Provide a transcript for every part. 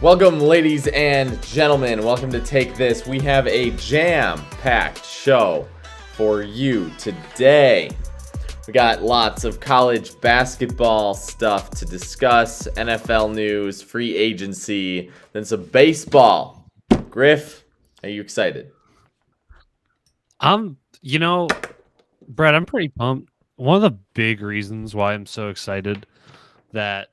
Welcome, ladies and gentlemen. Welcome to Take This. We have a jam-packed show for you today. We got lots of college basketball stuff to discuss, NFL news, free agency, then some baseball. Griff, are you excited? Brett, I'm pretty pumped. One of the big reasons why I'm so excited that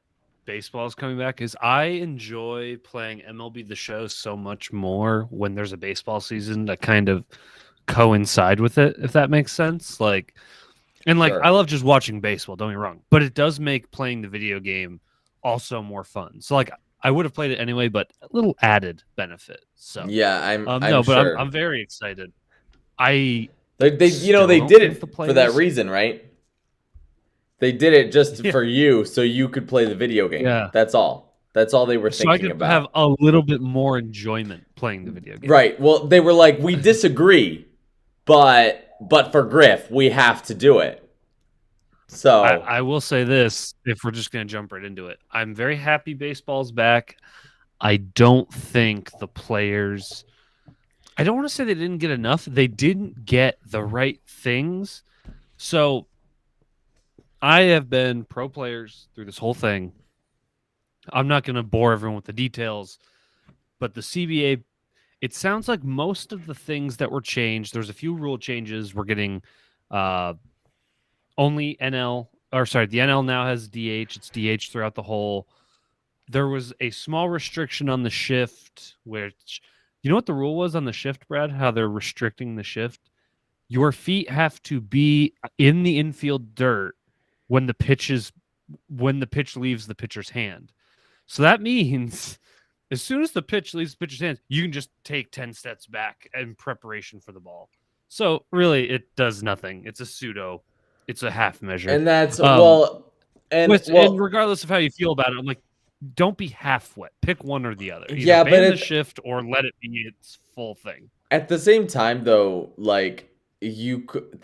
baseball is coming back is I enjoy playing MLB The Show so much more when there's a baseball season that kind of coincide with it, if that makes sense. Sure. I love just watching baseball, don't get me wrong, but it does make playing the video game also more fun. So I would have played it anyway, but a little added benefit. So yeah, I'm sure. I'm very excited. They did it for that reason, right? They did it just for you, so you could play the video game. Yeah. That's all. That's all they were thinking about. So I could have a little bit more enjoyment playing the video game. Right. Well, they were like, we disagree, but for Griff, we have to do it. So I will say this, if we're just going to jump right into it. I'm very happy baseball's back. I don't think the players... I don't want to say they didn't get enough. They didn't get the right things. So... I have been pro players through this whole thing. I'm not going to bore everyone with the details, but the CBA, it sounds like most of the things that were changed, there's a few rule changes. We're getting only the NL now has DH. It's DH throughout the whole. There was a small restriction on the shift, which, you know what the rule was on the shift, Brad? How they're restricting the shift? Your feet have to be in the infield dirt when the pitch leaves the pitcher's hand. So that means as soon as the pitch leaves the pitcher's hands, you can just take 10 steps back in preparation for the ball. So really it does nothing. It's a half measure. And that's and regardless of how you feel about it, I'm like, don't be half wet. Pick one or the other. Either ban the shift or let it be its full thing. At the same time though, you could,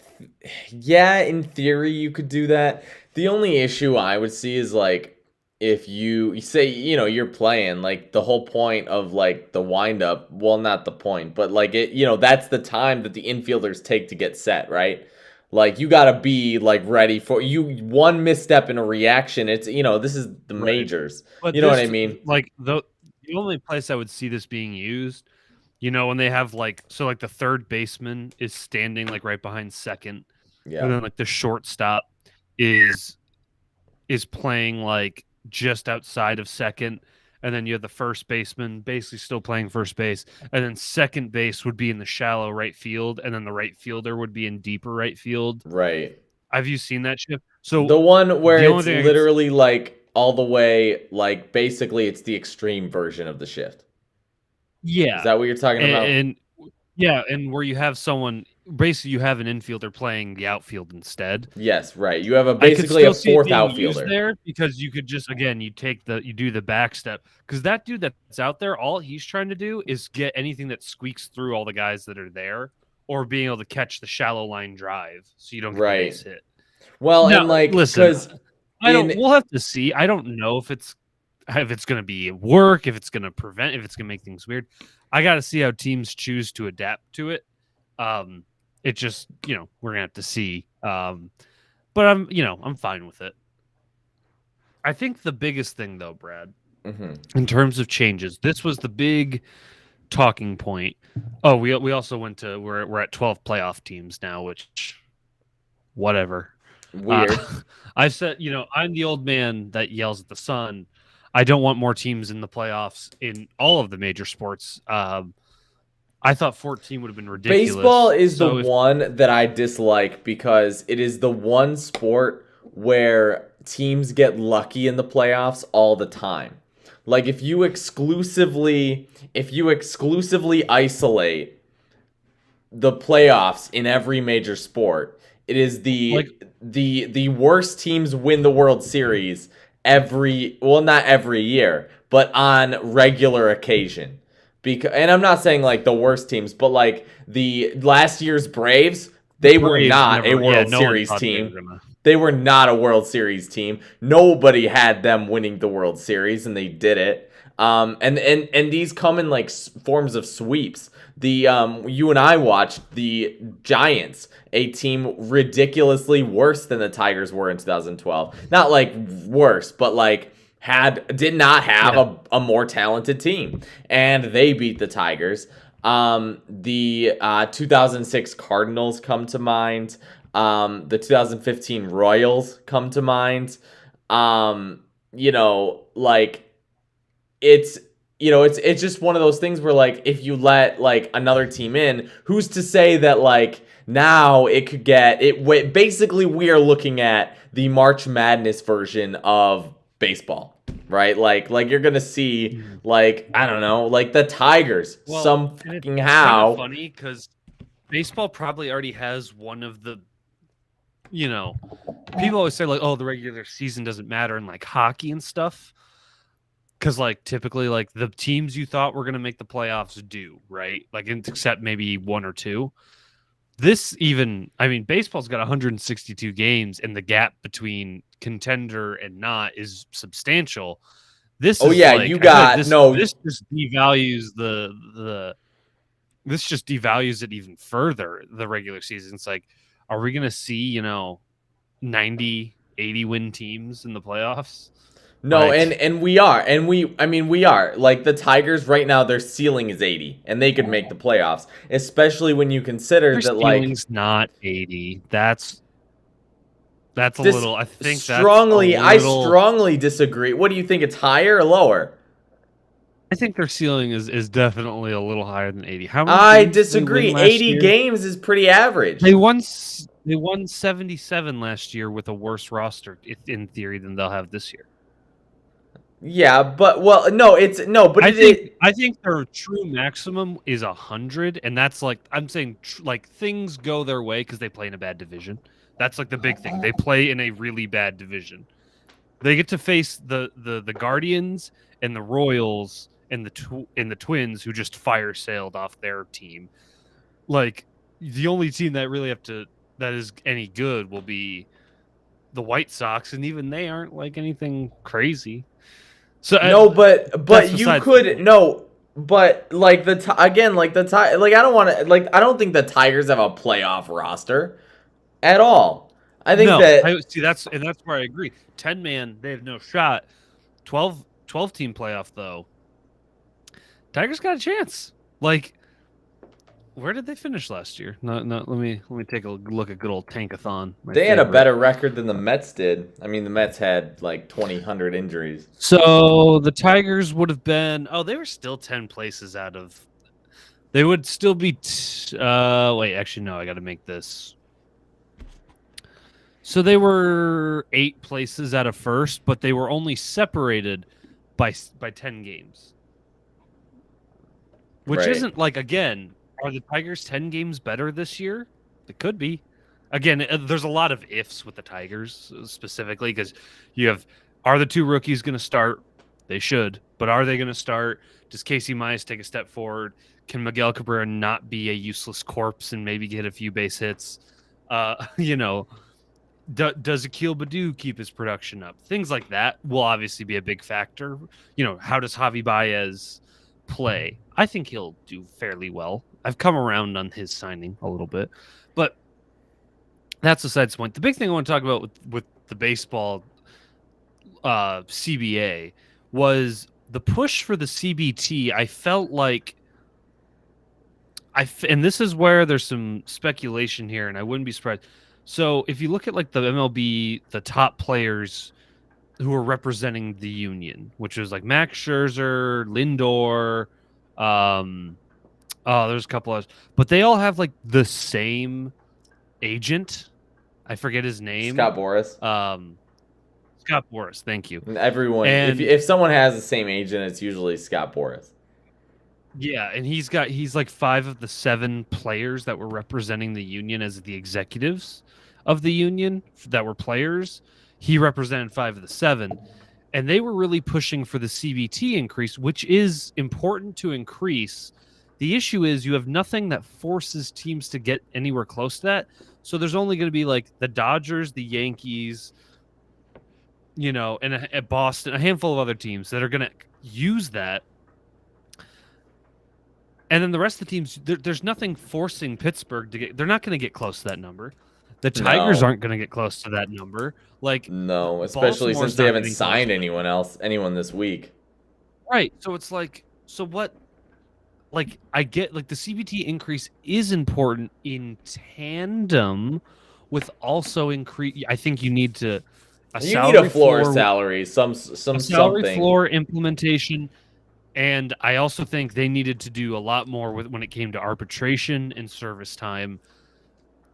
in theory you could do that. The only issue I would see is if you say, you're playing, the whole point of the wind up, well, not the point, but that's the time that the infielders take to get set, right? You got to be ready for one misstep in a reaction. It's, this is the majors. But what I mean? The only place I would see this being used, when they have the third baseman is standing right behind second. Yeah. And then the shortstop is playing just outside of second. And then you have the first baseman basically still playing first base. And then second base would be in the shallow right field. And then the right fielder would be in deeper right field. Right. Have you seen that shift? So the one where it's literally all the way, basically it's the extreme version of the shift. Yeah. Is that what you're talking about? And where you have someone, basically you have an infielder playing the outfield instead. Yes, right. You have basically a fourth outfielder there, because you could just, again, you do the back step, because that dude that's out there, all he's trying to do is get anything that squeaks through all the guys that are there, or being able to catch the shallow line drive so you don't get the base hit. Well, now, and listen, we'll have to see. I don't know if it's going to be work, if it's going to prevent, if it's going to make things weird. I got to see how teams choose to adapt to it. It just, we're gonna have to see. But I'm fine with it. I think the biggest thing though, Brad, Hmm. in terms of changes, this was the big talking point. Oh, we also went to we're at 12 playoff teams now, which whatever. Uh, Weird. I've said, I'm the old man that yells at the sun. I don't want more teams in the playoffs in all of the major sports. I thought 14 would have been Baseball ridiculous. is the So if one that I dislike because it is the one sport where teams get lucky in the playoffs all the time. Like if you exclusively isolate the playoffs in every major sport, it is like the worst teams win the World Series not every year, but on regular occasion. And I'm not saying like the worst teams, but like the last year's Braves, the they were Braves not a never, yeah, World no one Series thought they were team. gonna. They were not a World Series team. Nobody had them winning the World Series, and they did it. And these come in like forms of sweeps. You and I watched the Giants, a team ridiculously worse than the Tigers were in 2012. Not like worse, but like did not have Yeah, a more talented team, and they beat the Tigers. The 2006 Cardinals come to mind. The 2015 Royals come to mind. Like it's just one of those things where like if you let like another team in, who's to say that like now it could get it basically we are looking at the March Madness version of baseball, right? Like you're going to see Mhm. like I don't know, like the Tigers Well, some and fucking it's kind of how. funny because baseball probably already has one of the, you know, people always say like, oh, the regular season doesn't matter in like hockey and stuff. Because like typically like the teams you thought were going to make the playoffs do, right? Like except maybe one or two. Baseball's got 162 games, and the gap between contender and not is substantial. This Oh is yeah, like you I feel like got no. this just devalues the this just devalues it even further, the regular season. It's like, are we gonna see, 90, 80 win teams in the playoffs? No, and Like and we are, and we are like the Tigers right now. Their ceiling is 80, and they could make the playoffs. Especially when you consider their that, like, ceiling's not 80. That's a this little, I think that's a strongly, I little strongly disagree. What do you think? It's higher or lower? I think their ceiling is definitely a little higher than 80. How many I games did they win disagree. last 80 year? games is pretty average. They won 77 last year with a worse roster in theory than they'll have this year. Yeah, but well, no, it's no, but I it, think it I think their true maximum is 100, and that's like I'm saying like things go their way because they play in a bad division. That's like the big thing. They play in a really bad division. They get to face the Guardians and the Royals and the Twins who just fire sailed off their team. Like the only team that is any good will be the White Sox, and even they aren't like anything crazy. So no, that's but you besides the could point. no, but like again, like like I don't want to like I don't think the Tigers have a playoff roster at all. I think No, I that see that's where I agree. 10-man, they have no shot. 12 team playoff though. Tigers got a chance. Like where did they finish last year? No, no. Let me take a look at good old Tankathon, my they had a favorite. better record than the Mets did. I mean, the Mets had like 2,000 injuries. So the Tigers would have been. Oh, they were still 10 places out of. They would still be. Wait, actually, no. I got to make this. So they were 8 places out of first, but they were only separated by 10 games, which Right. isn't like again. Are the Tigers 10 games better this year? It could be. Again, there's a lot of ifs with the Tigers specifically because you have are the two rookies going to start? They should, but are they going to start? Does Casey Mize take a step forward? Can Miguel Cabrera not be a useless corpse and maybe get a few base hits? You know, does Akil Baddoo keep his production up? Things like that will obviously be a big factor. How does Javi Baez play? I think he'll do fairly well. I've come around on his signing a little bit, but that's besides the point. The big thing I want to talk about with the baseball CBA was the push for the CBT. I felt like and this is where there's some speculation here, and I wouldn't be surprised. So if you look at like the MLB, the top players who are representing the union, which is like Max Scherzer, Lindor, there's a couple others, but they all have like the same agent. I forget his name. Scott Boras. Scott Boras. Thank you. Everyone, And if someone has the same agent, it's usually Scott Boras. yeah, and he's like 5 of the 7 players that were representing the union as the executives of the union that were players. He represented 5 of the 7, and they were really pushing for the CBT increase, which is important to increase. The issue is you have nothing that forces teams to get anywhere close to that. So there's only going to be like the Dodgers, the Yankees, and a Boston, a handful of other teams that are going to use that. And then the rest of the teams, there's nothing forcing Pittsburgh to get. They're not going to get close to that number. The Tigers aren't going to get close to that number. Like no, especially Baltimore's since they not haven't getting signed close anyone this week. Right. So it's like, so what? Like I get like the CBT increase is important in tandem with also increase. I think you need to You need a floor salary, some salary something. floor implementation. And I also think they needed to do a lot more when it came to arbitration and service time,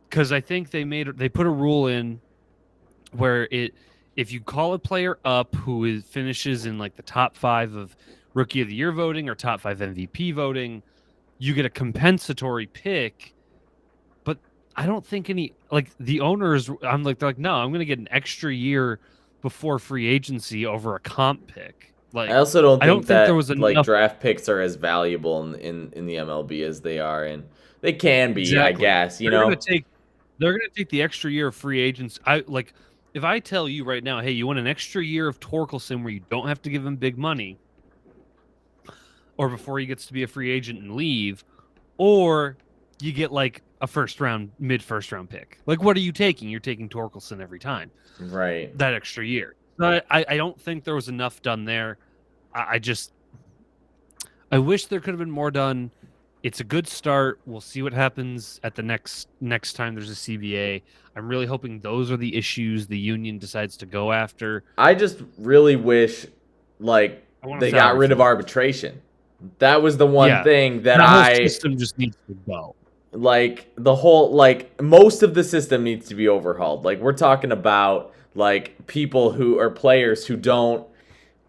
because I think they put a rule in where if you call a player up who finishes in like the top 5 of Rookie of the Year voting or top 5 MVP voting, you get a compensatory pick. But I don't think the owners. They're like, no, I'm going to get an extra year before free agency over a comp pick. Like, I also don't think that there was enough draft picks are as valuable in the MLB as they are, and they can be, exactly. I guess. They're gonna take the extra year of free agents. If I tell you right now, hey, you want an extra year of Torkelson where you don't have to give him big money, or before he gets to be a free agent and leave, or you get like a mid first round pick. Like, what are you taking? You're taking Torkelson every time, right? That extra year. But I don't think there was enough done there. I wish there could have been more done. It's a good start. We'll see what happens at the next time there's a CBA. I'm really hoping those are the issues the union decides to go after. I just really wish they got rid of arbitration. That was the one thing that whole system just needs to go. Like the whole most of the system needs to be overhauled. Like we're talking about people who are players who don't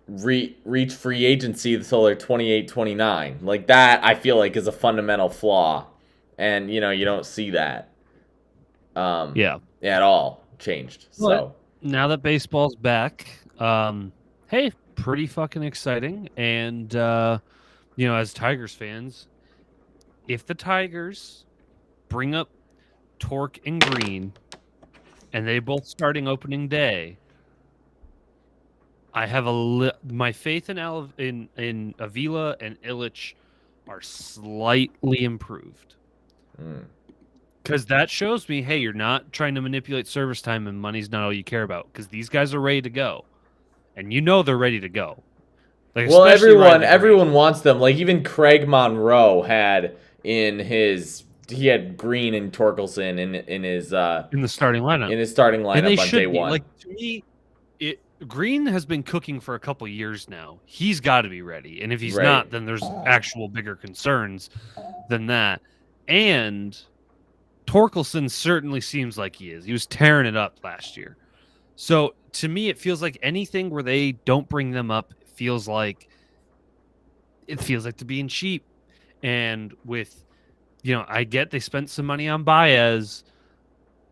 reach free agency until they're 28, 29. Like that, I feel like is a fundamental flaw, and you don't see that. At all changed. But so now that baseball's back, hey, pretty fucking exciting. And as Tigers fans, if the Tigers bring up Torque and Green, and they both starting opening day, I have my faith in Avila and Illich are slightly improved. Because that shows me, hey, you're not trying to manipulate service time and money's not all you care about. Because these guys are ready to go, and they're ready to go. Well, everyone wants them. Like even Craig Monroe had he had Green and Torkelson in the starting lineup. In his starting lineup on day one. Like to me, Green has been cooking for a couple years now. He's got to be ready, and if he's not, then there's actual bigger concerns than that. And Torkelson certainly seems like he is. He was tearing it up last year. So to me, it feels like anything where they don't bring them up feels like they're being cheap. And with, I get they spent some money on Baez,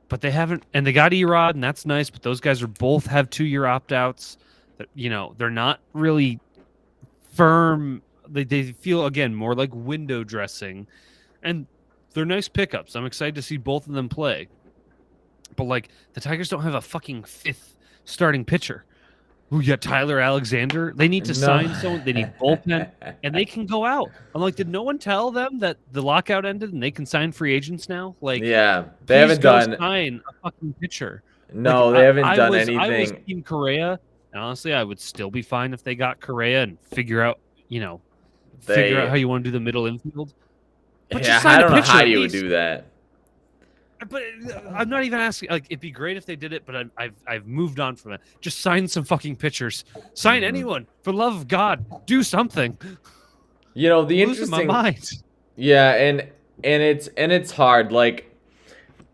but they haven't, and they got Erod, and that's nice. But those guys both have 2-year opt-outs. That they're not really firm. They feel again more like window dressing, and they're nice pickups. I'm excited to see both of them play. But the Tigers don't have a fucking 5th starting pitcher. Who you got Tyler Alexander? They need to No. sign someone. They need bullpen, and they can go out. I'm like, did no one tell them that the lockout ended and they can sign free agents now? Like, Yeah, they please haven't go done. sign a fucking pitcher. Like, No, they haven't done I was anything. Team Correa, and honestly, I would still be fine if they got Correa and figure out how They. you want to do the middle infield. But just Yeah, I sign a don't know how pitcher at you would least. do that. But I'm not even asking. Like, it'd be great if they did it, but I've moved on from it. Just sign some fucking pitchers. Sign anyone, for the love of God. Do something. The I'm losing my interesting. mind. Yeah, and it's hard. Like,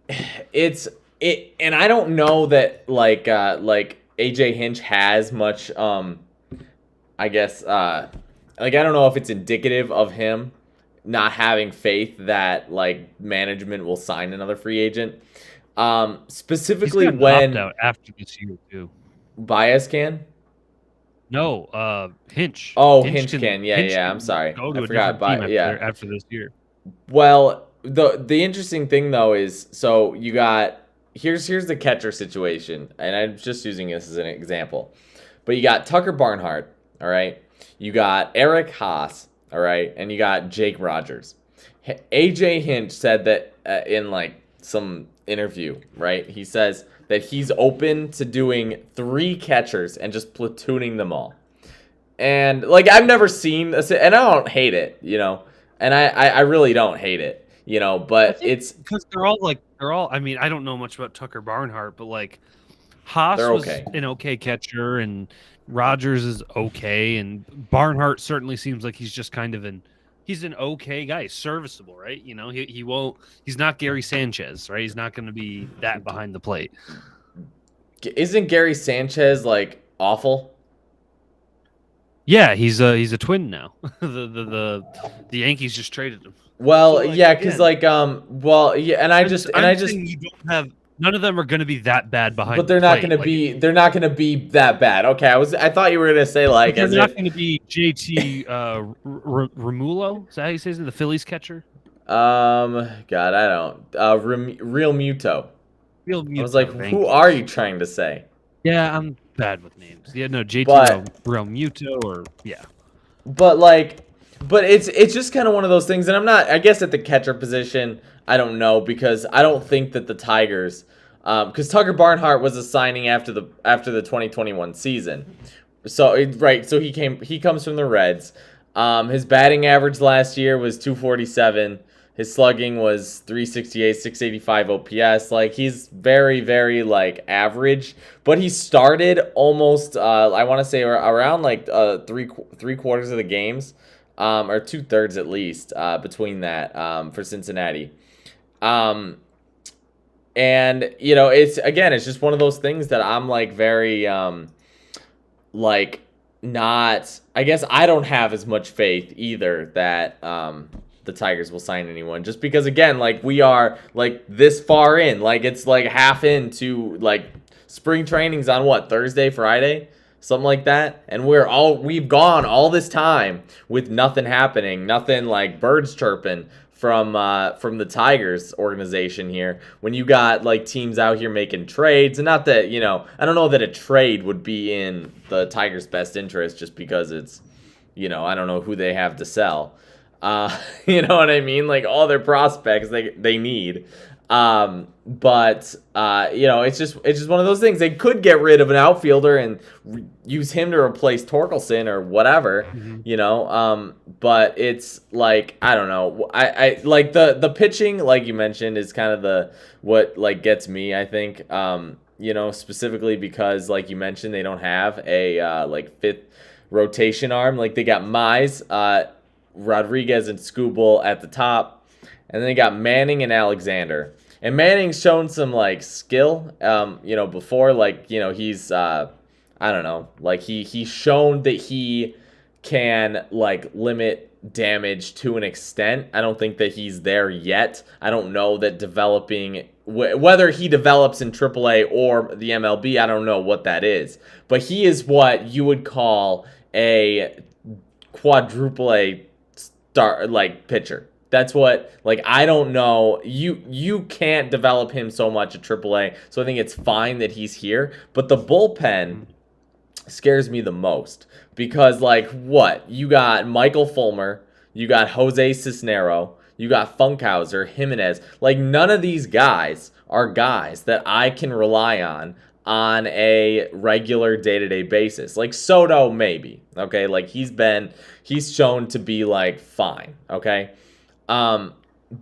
and I don't know that like AJ Hinch has much. I guess like I don't know if it's indicative of him not having faith that like management will sign another free agent. He's Specifically got an opt when out after this year too. Bias can. No, Hinch. Oh, Hinch can. Yeah, Hinch yeah. I'm can sorry. go I to a forgot. different team Yeah. after this year. Well, the interesting thing though is so you got here's the catcher situation, and I'm just using this as an example. But you got Tucker Barnhart, all right. You got Eric Haas, all right, and you got Jake Rogers. AJ Hinch said that in like some interview, right? He says that he's open to doing 3 catchers and just platooning them all. And like I've never seen this, and I don't hate it, and I really don't hate it, I but think because they're all. I mean, I don't know much about Tucker Barnhart, but like Haas they're was okay. an okay catcher, and Rogers is okay, and Barnhart certainly seems like he's just kind of he's an okay guy, he's serviceable, right? He won't. He's not Gary Sanchez, right? He's not going to be that behind the plate. Isn't Gary Sanchez like awful? Yeah, he's a twin now. The Yankees just traded him. So Well, like yeah, because again, like well, yeah, and I I'm just saying you don't have none of them are going to be that bad but behind the plate. Like they're not gonna be that bad. Okay, I thought you were gonna say like they're as not if going to be JT Romulo. Is that how you say his name? The Phillies catcher? God, I don't Real Muto. Real I was like, Muto. who Thank you. are you trying to say? Yeah, I'm bad with names. Yeah, no, JT But Real Muto or yeah. But like, but it's just kind of one of those things, and I'm not. I guess at the catcher position, I don't know because I don't think that the Tigers, because Tucker Barnhart was a signing after the 2021 season, so right, so he comes from the Reds. His batting average last year was 247. His slugging was 368, 685 OPS. Like he's very, very like average, but he started almost I want to say around like three quarters of the games, or 2/3 at least between that for Cincinnati. Um, and it's just one of those things that I'm like very like not. I guess I don't have as much faith either that the Tigers will sign anyone, just because again, like we are like this far in, like it's like half into like spring training's on what, Thursday, Friday, something like that, and we've gone all this time with nothing happening, nothing like birds chirping from the Tigers organization here, when you got like teams out here making trades. And not that, I don't know that a trade would be in the Tigers' best interest, just because it's, I don't know who they have to sell. You know what I mean? Like all their prospects they need. But it's just one of those things. They could get rid of an outfielder and use him to replace Torkelson or whatever, but it's like, I don't know. I like the pitching, like you mentioned, is kind of what like gets me, I think. Specifically because, like you mentioned, they don't have a like fifth rotation arm. Like they got Mize, Rodriguez, and Skubal at the top, and then they got Manning and Alexander. And Manning's shown some like skill, before, like, he's I don't know, like he's shown that he can like limit damage to an extent. I don't think that he's there yet. I don't know that developing whether he develops in AAA or the MLB, I don't know what that is. But he is what you would call a quadruple A star like pitcher. That's what, like, I don't know. You can't develop him so much at AAA, so I think it's fine that he's here. But the bullpen scares me the most because like what you got Michael Fulmer, you got Jose Cisnero, you got Funkhauser, Jimenez. Like none of these guys are guys that I can rely on a regular day-to-day basis. Like Soto maybe, okay? Like he's shown to be like fine, okay? Um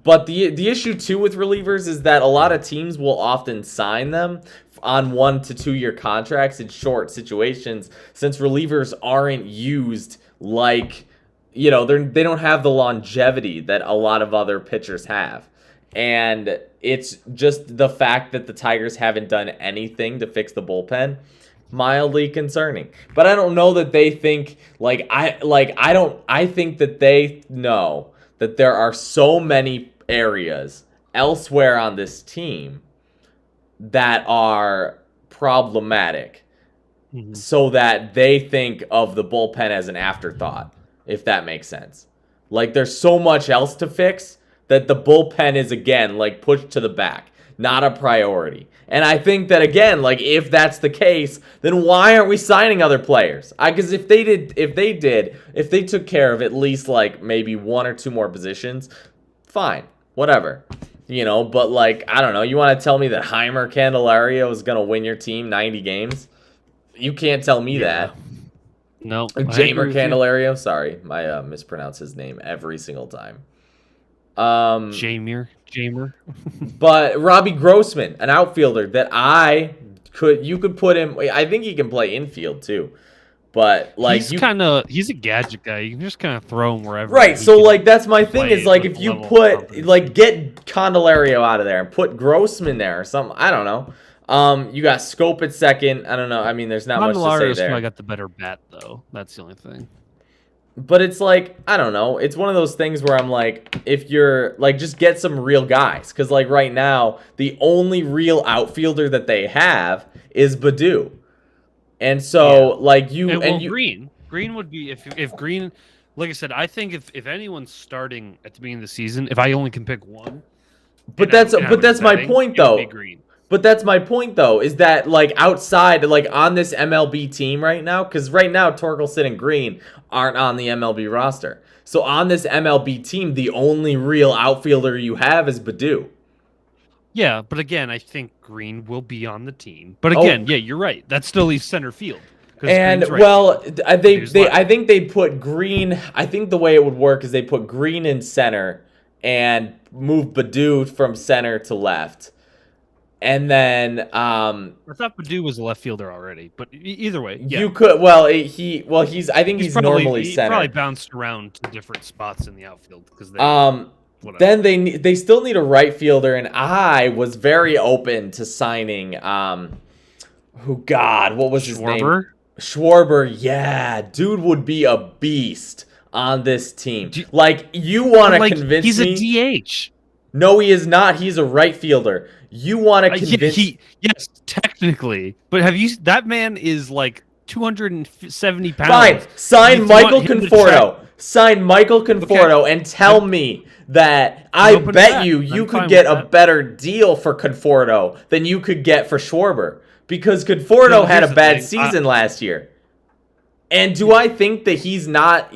but the issue too with relievers is that a lot of teams will often sign them on 1 to 2 year contracts in short situations since relievers aren't used like they don't have the longevity that a lot of other pitchers have. And it's just the fact that the Tigers haven't done anything to fix the bullpen mildly concerning. But I don't know that they think I think that they know that there are so many areas elsewhere on this team that are problematic so that they think of the bullpen as an afterthought, if that makes sense. Like there's so much else to fix that the bullpen is again like pushed to the back, not a priority. And I think that again, like if that's the case, then why aren't we signing other players? Because if they took care of at least like maybe 1 or 2 more positions, fine, whatever. But like I don't know, you want to tell me that Heimer Candelario is gonna win your team 90 games? You can't tell me that. No, Jamer Candelario. Sorry, I mispronounce his name every single time. Jamer. But Robbie Grossman, an outfielder that you could put him. I think he can play infield too. But like he's a gadget guy. You can just kind of throw him wherever. Right. So like that's my thing is like if you put get Candelario out of there and put Grossman there or something. I don't know. You got Scope at second. I don't know. I mean, there's not much to say there. Probably got the better bat though. That's the only thing. But it's like I don't know. It's one of those things where I'm like, if you're like, just get some real guys, because like right now the only real outfielder that they have is Baddoo. And so, like Green would be if Green, like I said, I think if anyone's starting at the beginning of the season, if I only can pick one, but that's my point though. But that's my point though, is that like outside, like on this MLB team right now, because right now Torkelson and Green aren't on the MLB roster. So on this MLB team, the only real outfielder you have is Baddoo. Yeah, but again, I think Green will be on the team. But again, yeah, you're right. That still leaves center field. And well, I think they put Green. I think the way it would work is they put Green in center and move Baddoo from center to left. And then I thought Baddoo was a left fielder already, but either way, yeah. You could he's I think he's normally center. He probably bounced around to different spots in the outfield because then they still need a right fielder, and I was very open to signing what was his name? Schwarber, yeah, dude would be a beast on this team. You want to convince me? He's a DH. No, he is not. He's a right fielder. You want to convince? Yes, technically, but that man is like 270 pounds. Fine, sign Michael Conforto. Sign Michael Conforto and tell me that I bet you could get a better deal for Conforto than you could get for Schwarber. Because Conforto had a bad season last year. And do I think that he is not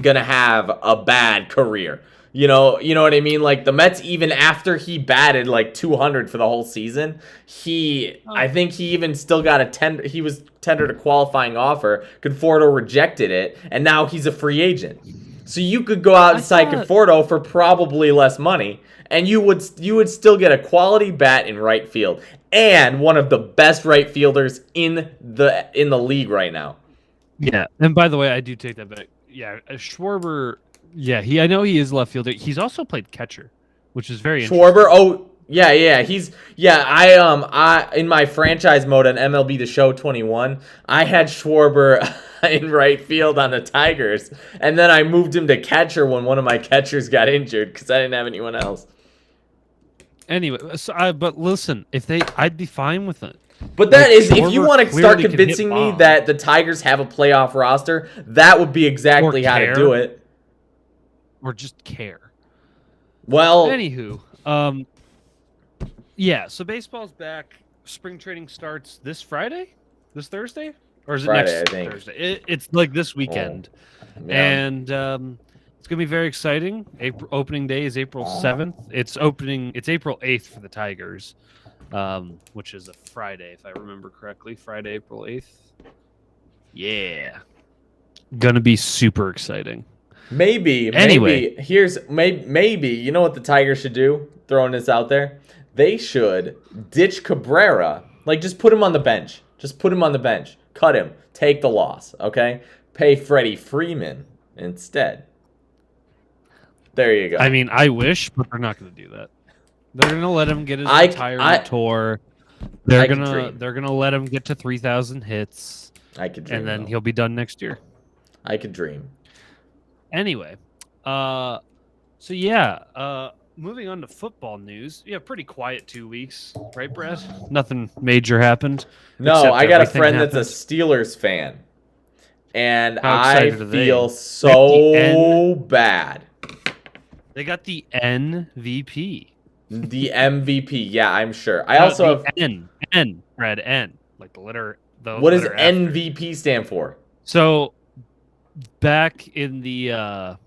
gonna have a bad career? You know what I mean? Like the Mets, even after he batted like 200 for the whole season, I think he even still got he was tendered a qualifying offer. Conforto rejected it, and now he's a free agent. So you could go out and sign Conforto for probably less money, and you would still get a quality bat in right field and one of the best right fielders in the league right now. Yeah, and by the way, I do take that back. Yeah, Schwarber. Yeah, I know he is left fielder. He's also played catcher, which is very Schwarber. Oh, yeah. I in my franchise mode on MLB The Show 21, I had Schwarber in right field on the Tigers, and then I moved him to catcher when one of my catchers got injured because I didn't have anyone else. Anyway, but listen, I'd be fine with it. But that is, if you want to start convincing me that the Tigers have a playoff roster, that would be exactly how to do it. Or just care. Well, anywho, yeah. So baseball's back. Spring training starts this Friday. This Thursday, or is it Friday, I next think. Thursday? It's like this Oh, weekend, yeah. and it's gonna be very exciting. Opening day is April 7th. It's opening. It's April 8th for the Tigers, which is a Friday, if I remember correctly. Friday, April 8th. Yeah, gonna be super exciting. Anyway, Maybe you know what the Tigers should do? Throwing this out there, they should ditch Cabrera. Like, just put him on the bench. Just put him on the bench. Cut him. Take the loss. Okay. Pay Freddie Freeman instead. There you I go. mean, I wish, but they're not gonna do that. They're gonna let him get his I retirement I tour. I could dream. They're gonna let him get to 3,000 hits, I could and dream then though. he'll be done next year. I could dream. Anyway, so yeah, moving on to football news. Yeah, pretty quiet 2 weeks, right, Brad? Nothing major happened. No, Except I got a everything friend that's a happened. Steelers fan, and How I excited are feel they? They got the so bad. They got the MVP. The MVP, yeah, I'm sure. I No, also the have. Brad, N, like the What does letter after. MVP stand for? So back in the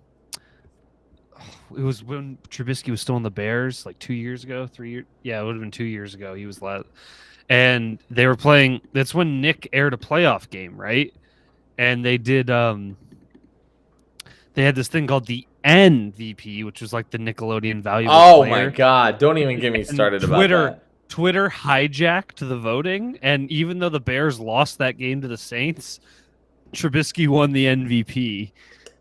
it was when Trubisky was still in the Bears, like 2 years ago, 3 years. Yeah, it would have been 2 years ago. He was last, and they were playing. That's when Nick aired a playoff game, right? And they did. They had this thing called the MVP, which was like the Nickelodeon valuable Oh my player. God! Don't even get me And started about that. Twitter hijacked the voting, and even though the Bears lost that game to the Saints, Trubisky won the MVP.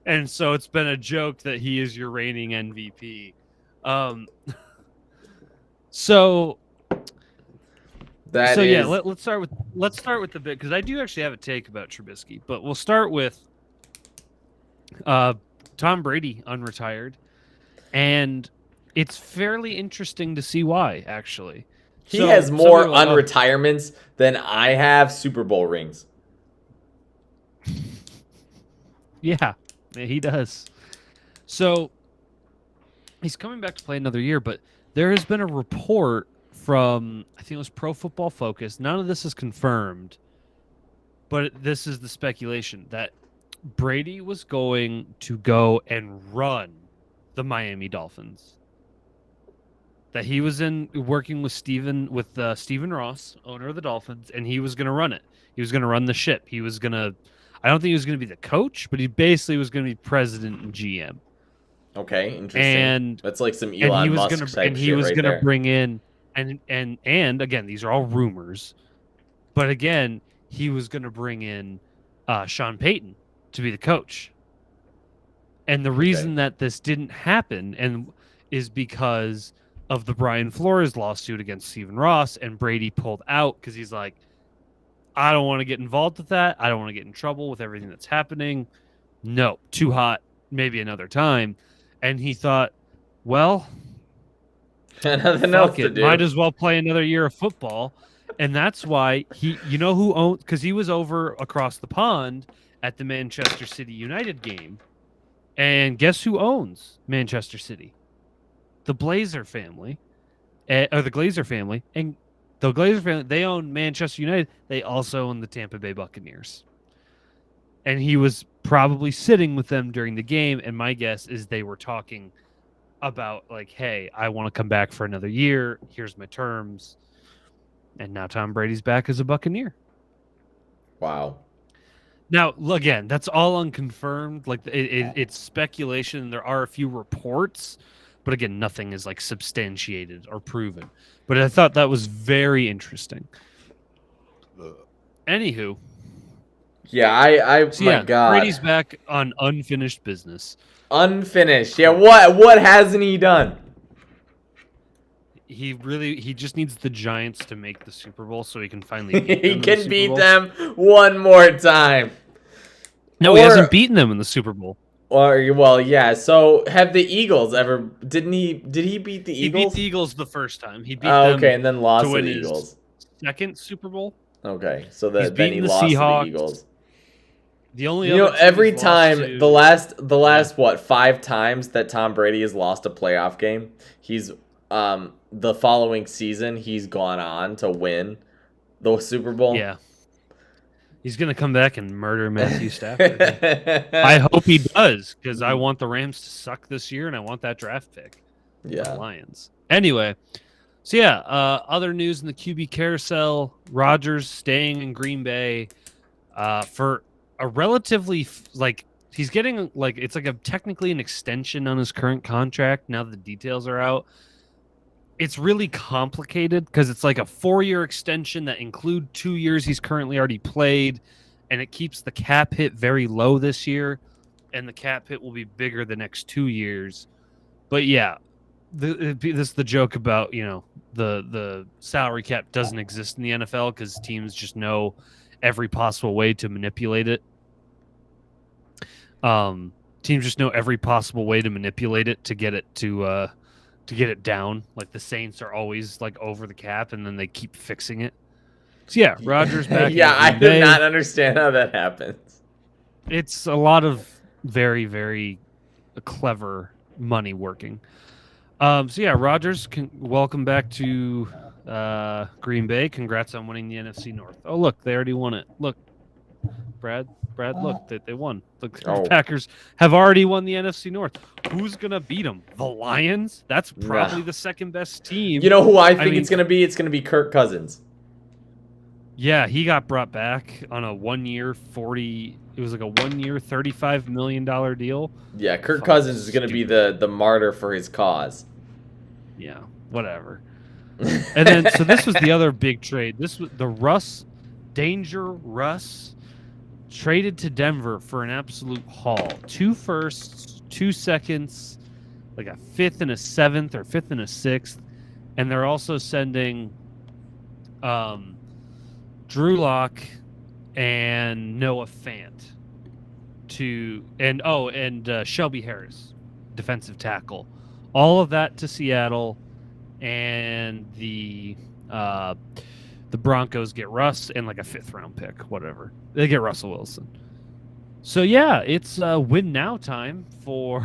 And so it's been a joke that he is your reigning MVP. So That yeah, is let's start with the bit, because I do actually have a take about Trubisky, but we'll start with Tom Brady unretired, and it's fairly interesting to see why, actually. he So has some more people are like, unretirements than I have Super Bowl rings. yeah, he does. So he's coming back to play another year, but there has been a report from, I think it was Pro Football Focus. None of this is confirmed, but this is the speculation that Brady was going to go and run the Miami Dolphins. That he was working with Stephen Ross, owner of the Dolphins, and he was going to run it. He was going to run the ship. He was going to, I don't think he was going to be the coach, but he basically was going to be president and GM. Okay, interesting. And that's like some Elon Musk type shit right there. And he was going to bring in, and again, these are all rumors, but again, he was going to bring in Sean Payton to be the coach. And the reason that this didn't happen is because of the Brian Flores lawsuit against Stephen Ross, and Brady pulled out because he's like, I don't want to get involved with that. I don't want to get in trouble with everything that's happening. No, too hot, maybe another time. And he thought, well, nothing else to do. Might as well play another year of football. And that's why who owned, because he was over across the pond at the Manchester City United game. And guess who owns Manchester City? The Blazer family, or the Glazer family. And the Glazer family, they own Manchester United. They also own the Tampa Bay Buccaneers. And he was probably sitting with them during the game. And my guess is they were talking about, like, hey, I want to come back for another year. Here's my terms. And now Tom Brady's back as a Buccaneer. Wow. Now, again, that's all unconfirmed. Like, it's speculation. There are a few reports, but again, nothing is like substantiated or proven. But I thought that was very interesting. Anywho, yeah, my God, Brady's back on unfinished business. Unfinished. Yeah, what hasn't he done? He just needs the Giants to make the Super Bowl so he can finally beat he them can beat Bowl. them one more time. No, he hasn't beaten them in the Super Bowl. Or, well, yeah. So have the Eagles ever? Did he beat the Eagles? He beat the Eagles the first time. He beat them. Okay, and then lost to to win the his Eagles. Second Super Bowl. Okay, so He's then he beaten the lost Seahawks. to the Eagles. The only You know, other every team he's time lost to- the last what 5 times that Tom Brady has lost a playoff game, he's the following season he's gone on to win the Super Bowl. Yeah. He's going to come back and murder Matthew Stafford. I hope he does, because I want the Rams to suck this year, and I want that draft pick. Yeah. The Lions. Anyway, so yeah, other news in the QB carousel: Rodgers staying in Green Bay for a relatively he's getting it's like technically an extension on his current contract. Now that the details are out, it's really complicated because it's like a 4-year extension that include 2 years he's currently already played, and it keeps the cap hit very low this year, and the cap hit will be bigger the next 2 years. But yeah, this is the joke about the salary cap doesn't exist in the NFL because teams just know every possible way to manipulate it. Teams just know every possible way to manipulate it to get it to get it down. Like the Saints are always like over the cap, and then they keep fixing it. So yeah, Rodgers back. Yeah, I do not understand how that happens. It's a lot of very, very clever money working. So yeah, Rodgers, welcome back to Green Bay. Congrats on winning the NFC North. Oh look, they already won it. Look, Brad, look, they won. Look, the Packers have already won the NFC North. Who's gonna beat them? The Lions? That's probably the second best team. You know who I think it's gonna be? It's gonna be Kirk Cousins. Yeah, he got brought back on a 1-year $40. It was like a 1-year $35 million deal. Yeah, Kirk Cousins is gonna be the martyr for his cause. Yeah, whatever. And then so this was the other big trade. This was the Russ traded to Denver for an absolute haul. 2 firsts, 2 seconds, like a 5th and a 7th or 5th and a 6th. And they're also sending Drew Lock and Noah Fant and Shelby Harris, defensive tackle. All of that to Seattle, and the Broncos get Russ and like a 5th round pick, whatever. They get Russell Wilson. So yeah, it's win now time for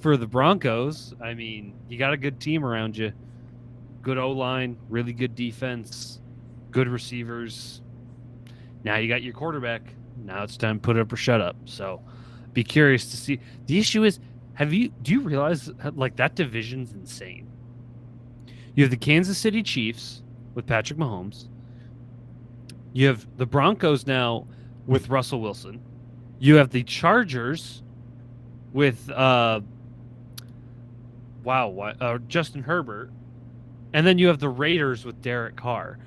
the Broncos. I mean, you got a good team around you. Good O-line, really good defense, good receivers. Now you got your quarterback. Now it's time to put up or shut up. So be curious to see. The issue is, do you realize like that division's insane? You have the Kansas City Chiefs with Patrick Mahomes. You have the Broncos now with Russell Wilson. You have the Chargers with Justin Herbert. And then you have the Raiders with Derek Carr.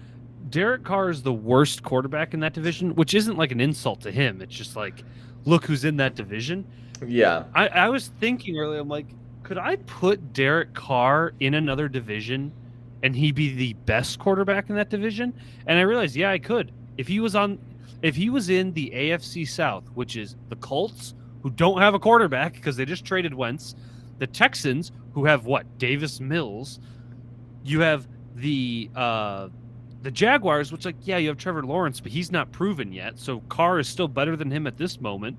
Derek Carr is the worst quarterback in that division, which isn't like an insult to him. It's just like, look who's in that division. Yeah. I was thinking earlier, I'm like, could I put Derek Carr in another division and he be the best quarterback in that division? And I realized, yeah, I could. If he was in the AFC South, which is the Colts, who don't have a quarterback because they just traded Wentz, the Texans, who have Davis Mills. You have the Jaguars, which you have Trevor Lawrence, but he's not proven yet. So Carr is still better than him at this moment.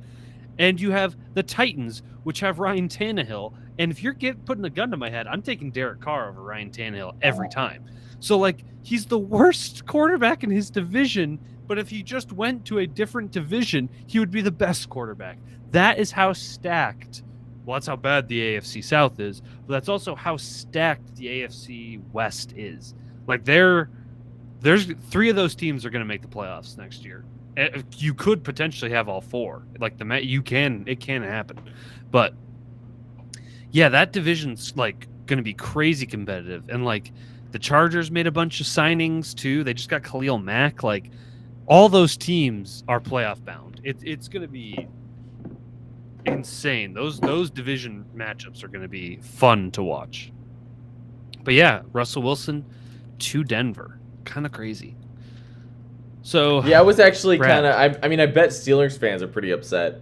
And you have the Titans, which have Ryan Tannehill. And if you're putting a gun to my head, I'm taking Derek Carr over Ryan Tannehill every time. So he's the worst quarterback in his division, but if he just went to a different division, he would be the best quarterback. That is how stacked. Well, that's how bad the AFC South is, but that's also how stacked the AFC West is. There's 3 of those teams are going to make the playoffs next year. You could potentially have all 4. It can happen. But yeah, that division's going to be crazy competitive. And the Chargers made a bunch of signings too. They just got Khalil Mack. All those teams are playoff bound. It's going to be insane. Those division matchups are going to be fun to watch. But yeah, Russell Wilson to Denver. Kind of crazy. So yeah, I was actually kind of. I mean, I bet Steelers fans are pretty upset.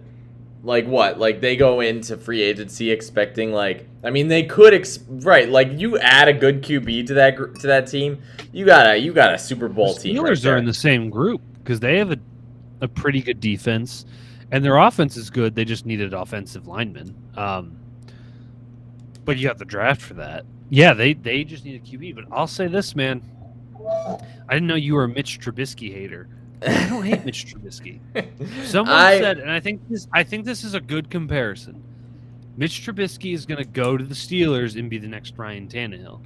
They go into free agency expecting they could right. You add a good QB to that team, you got a Super Bowl team. Steelers are in the same group because they have a pretty good defense, and their offense is good. They just needed offensive linemen. But you have the draft for that. Yeah, they just need a QB. But I'll say this, man. I didn't know you were a Mitch Trubisky hater. I don't hate Mitch Trubisky. Someone I said, and I think this is a good comparison. Mitch Trubisky is going to go to the Steelers and be the next Ryan Tannehill,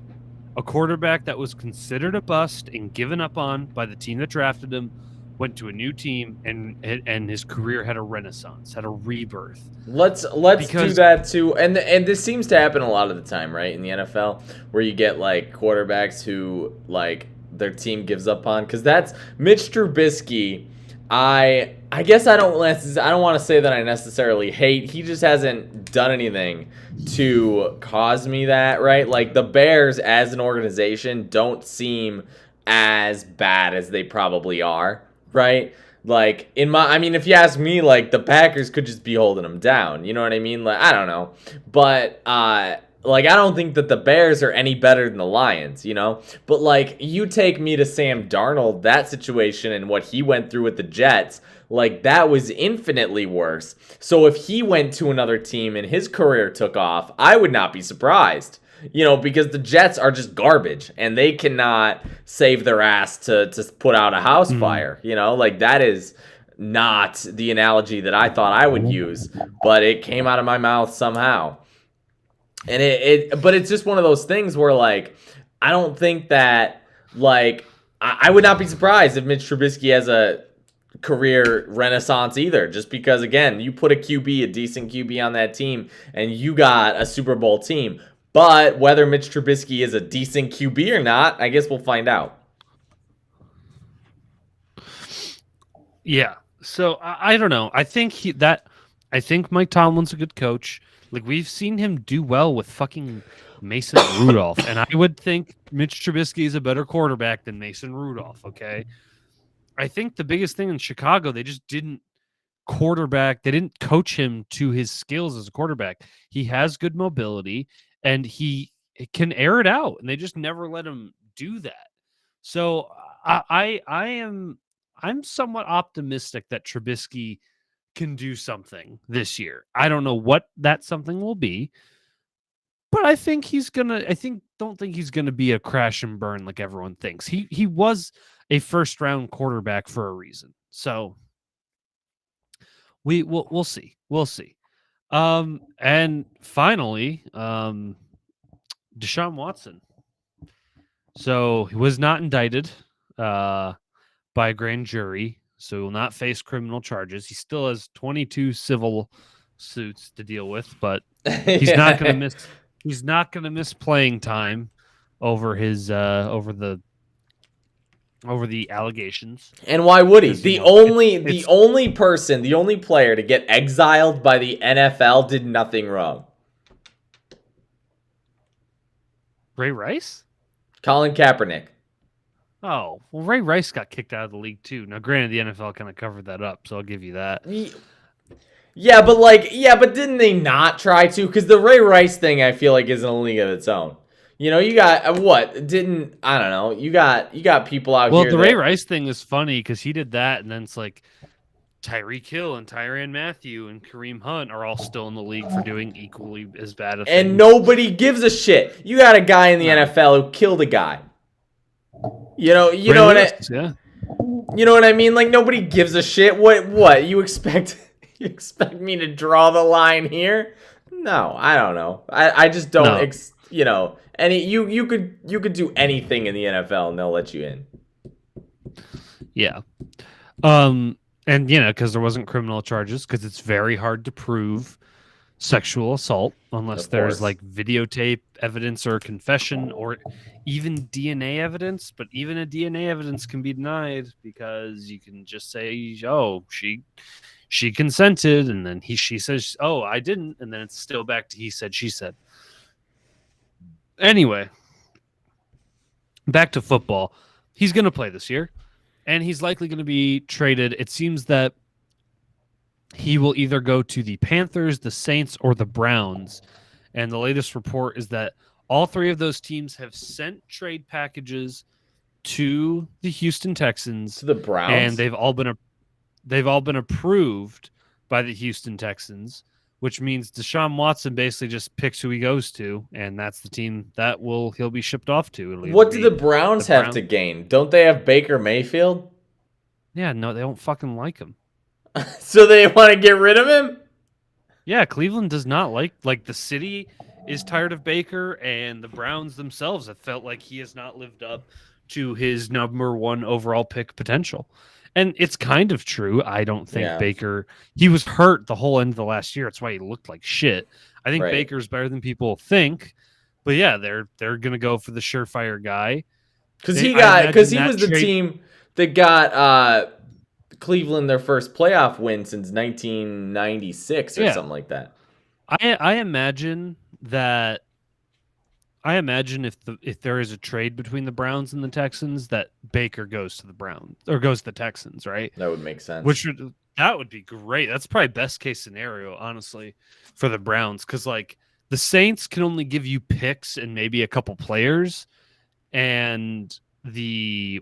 a quarterback that was considered a bust and given up on by the team that drafted him, went to a new team, and his career had a renaissance, had a rebirth. let's do Because that too. And this seems to happen a lot of the time, right? In the NFL, where you get like quarterbacks who like their team gives up on, because that's Mitch Trubisky. I guess I don't want to say that I necessarily hate. He just hasn't done anything to cause me that, right? Like the Bears as an organization don't seem as bad as they probably are, right? Like I mean, if you ask me, like the Packers could just be holding them down. You know what I mean? Like I don't know, but like I don't think that the Bears are any better than the Lions. You know, but like you take me to Sam Darnold, that situation and what he went through with the Jets. Like that was infinitely worse. So if he went to another team and his career took off, I would not be surprised. You know, because the Jets are just garbage and they cannot save their ass to put out a house fire. You know, like that is not the analogy that I thought I would use, but it came out of my mouth somehow. And but it's just one of those things where like I don't think that like I would not be surprised if Mitch Trubisky has a career renaissance either, just because again you put a decent QB on that team and you got a Super Bowl team. But whether Mitch Trubisky is a decent QB or not, I guess we'll find out. yeah, so I don't know. I think I think Mike Tomlin's a good coach. Like we've seen him do well with fucking Mason Rudolph, and I would think Mitch Trubisky is a better quarterback than Mason Rudolph. Okay, I think the biggest thing in Chicago, they just didn't they didn't coach him to his skills as a quarterback. He has good mobility and he can air it out, and they just never let him do that. So I'm somewhat optimistic that Trubisky can do something this year. I don't know what that something will be, but I think don't think he's gonna be a crash and burn like everyone thinks. He was a first round quarterback for a reason. So we'll see. We'll see. And finally, Deshaun Watson. So he was not indicted by a grand jury, so he will not face criminal charges. He still has 22 civil suits to deal with, but he's not going to miss. He's not going to miss playing time over his over the allegations. And why would he? The Only person, the only player to get exiled by the NFL did nothing wrong. Ray Rice? Colin Kaepernick. Oh, well, Ray Rice got kicked out of the league too. Now, granted, the NFL kind of covered that up, so I'll give you that. Yeah, but didn't they not try to? Because the Ray Rice thing, I feel like, is in a league of its own. You know, you got what? Didn't I don't know? You got people out here. Well, the Ray Rice thing is funny because he did that, and then it's like Tyreek Hill and Tyrann Mathieu and Kareem Hunt are all still in the league for doing equally as bad a thing. And nobody gives a shit. You got a guy in the NFL who killed a guy. You know what I mean? Like nobody gives a shit. What you expect? You expect me to draw the line here? No, I don't know. I just don't. No. You could do anything in the NFL and they'll let you in. Yeah. And because there wasn't criminal charges, because it's very hard to prove sexual assault unless there's like videotape evidence or confession or even DNA evidence. But even a DNA evidence can be denied because you can just say, "Oh, she consented," and then she says, "Oh, I didn't," and then it's still back to he said, she said. Anyway, back to football. He's going to play this year, and he's likely going to be traded. It seems that he will either go to the Panthers, the Saints, or the Browns. And the latest report is that all three of those teams have sent trade packages to the Houston Texans. To the Browns? And they've all been approved by the Houston Texans, which means Deshaun Watson basically just picks who he goes to, and that's the team that he'll be shipped off to. What do the Browns have to gain? Don't they have Baker Mayfield? Yeah, no, they don't fucking like him. So they want to get rid of him? Yeah, Cleveland does not like the city is tired of Baker, and the Browns themselves have felt like he has not lived up to his number one overall pick potential. And it's kind of true. I don't think Yeah, Baker, he was hurt the whole end of the last year. That's why he looked like shit. I think right. Baker's better than people think. But yeah, they're gonna go for the surefire guy. I Because imagine he that was the trade. team that got Cleveland their first playoff win since 1996 or Yeah, something like that. I imagine that I imagine if there is a trade between the Browns and the Texans, that Baker goes to the Browns or goes to the Texans, right? That would make sense. That would be great. That's probably best case scenario, honestly, for the Browns, because like the Saints can only give you picks and maybe a couple players, and the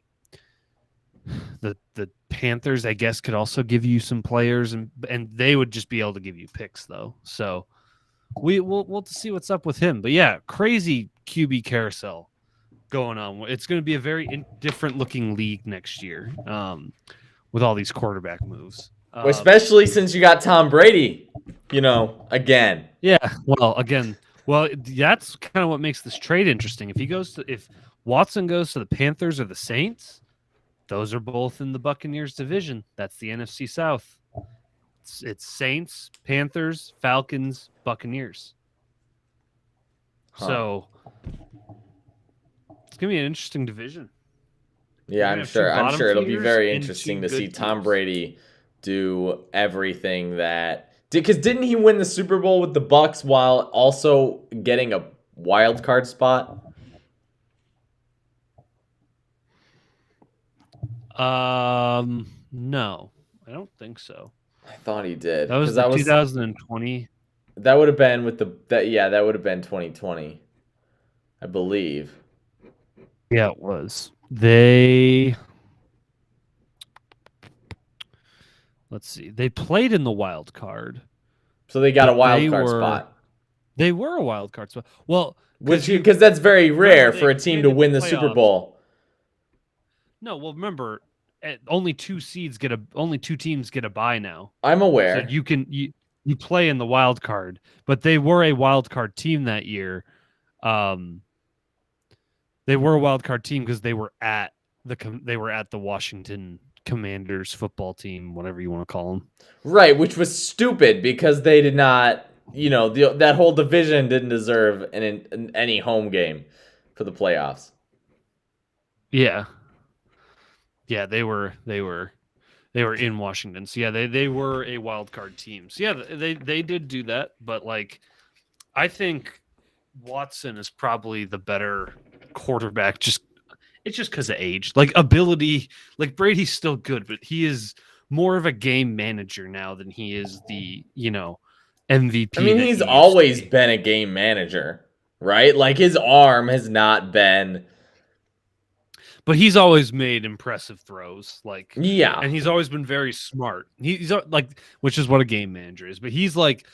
Panthers, I guess, could also give you some players, and they would just be able to give you picks though. So we'll see what's up with him. But yeah, crazy QB carousel going on. It's going to be a very different looking league next year, with all these quarterback moves. Especially since you got Tom Brady, again. Yeah. Well, again, that's kind of what makes this trade interesting. If Watson goes to the Panthers or the Saints, those are both in the Buccaneers division. That's the NFC South. It's Saints, Panthers, Falcons, Buccaneers. Huh. So it's gonna be an interesting division. Yeah, I'm sure. I'm sure it'll be very interesting to see Tom Brady do everything that because didn't he win the Super Bowl with the Bucks while also getting a wild card spot? No, I don't think so. I thought he did. That was Because the 2020. that would have been with that would have been 2020, I believe. Yeah, it was. Let's see. They played in the wild card. So they got a wild card spot. They were a wild card spot. Well, because that's very rare for a team to win the Super Bowl. No, well, remember, only two teams get a bye now. I'm aware. So you play in the wild card, but they were a wild card team that year. They were a wild card team because they were at the Washington Commanders football team, whatever you want to call them. Right, which was stupid because they did not, that whole division didn't deserve any home game for the playoffs. Yeah. Yeah, they were in Washington. So yeah, they were a wild card team. So yeah, they did do that, but like I think Watson is probably the better quarterback. It's just because of age, like ability. Like Brady's still good, but he is more of a game manager now than he is the MVP. I mean, he's always been a game manager, right? Like his arm has not been. But he's always made impressive throws, like yeah, and he's always been very smart. He's like, which is what a game manager is. But he's like,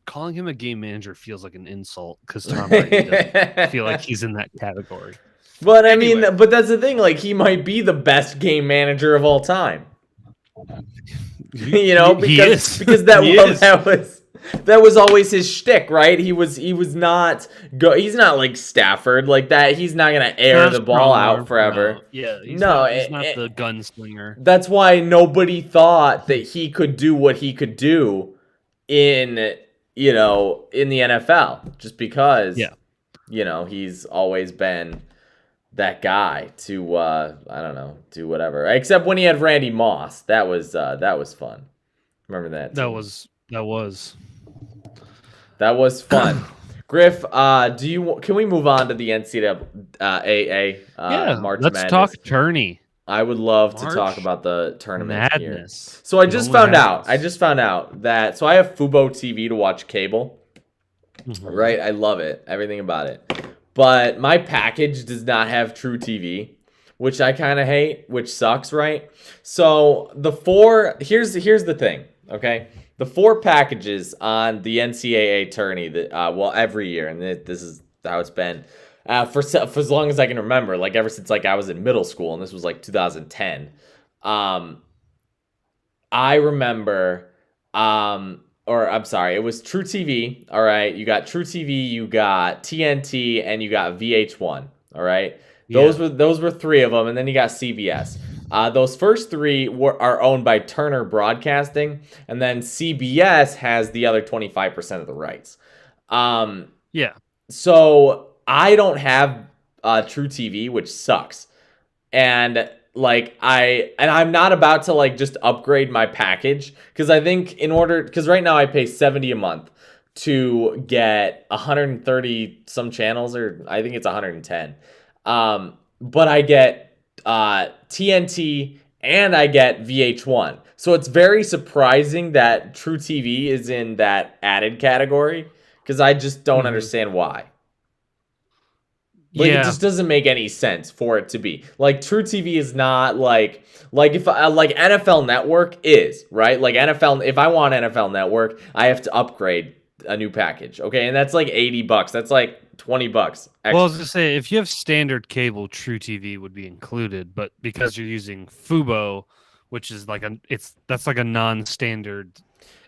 calling him a game manager feels like an insult because Tom Brady doesn't feel like he's in that category. But I mean, but that's the thing. Like, he might be the best game manager of all time. Because that was always his shtick, right? He's not like Stafford like that. He's not gonna air the ball out forever. No. Yeah, he's not the gunslinger. That's why nobody thought that he could do what he could do in the NFL, just because he's always been that guy to I don't know, do whatever. Except when he had Randy Moss. That was fun. Remember that? That was fun. Griff, can we move on to the NCAA March let's Madness? Talk tourney. I would love to talk about the tournament madness. Here. So I just found out that I have Fubo TV to watch cable. Mm-hmm. Right? I love it. Everything about it. But my package does not have True TV, which I kind of hate, which sucks, right? So here's the thing, okay? The 4 packages on the NCAA tourney that every year, and this is how it's been for as long as I can remember, like ever since like I was in middle school, and this was like 2010. I remember, or I'm sorry, it was True TV. All right, you got True TV, you got TNT, and you got VH1. All right, Yeah. those were three of them, and then you got CBS. Those first three are owned by Turner Broadcasting, and then CBS has the other 25% of the rights. Um, Yeah. so I don't have True TV, which sucks. And I'm not about to like just upgrade my package because I think in order because right now I pay 70 a month to get 130 some channels, or I think it's 110. But I get TNT and I get VH1. So it's very surprising that True TV is in that added category because I just don't Hmm. understand why. Like it Yeah. just doesn't make any sense for it to be. Like True TV is not if like NFL Network is, right? Like NFL, if I want NFL Network, I have to upgrade a new package. Okay? And that's like $80. That's like $20 Well, I was extra. gonna say if you have standard cable, True TV would be included, but because you're using Fubo, which is like that's like a non-standard.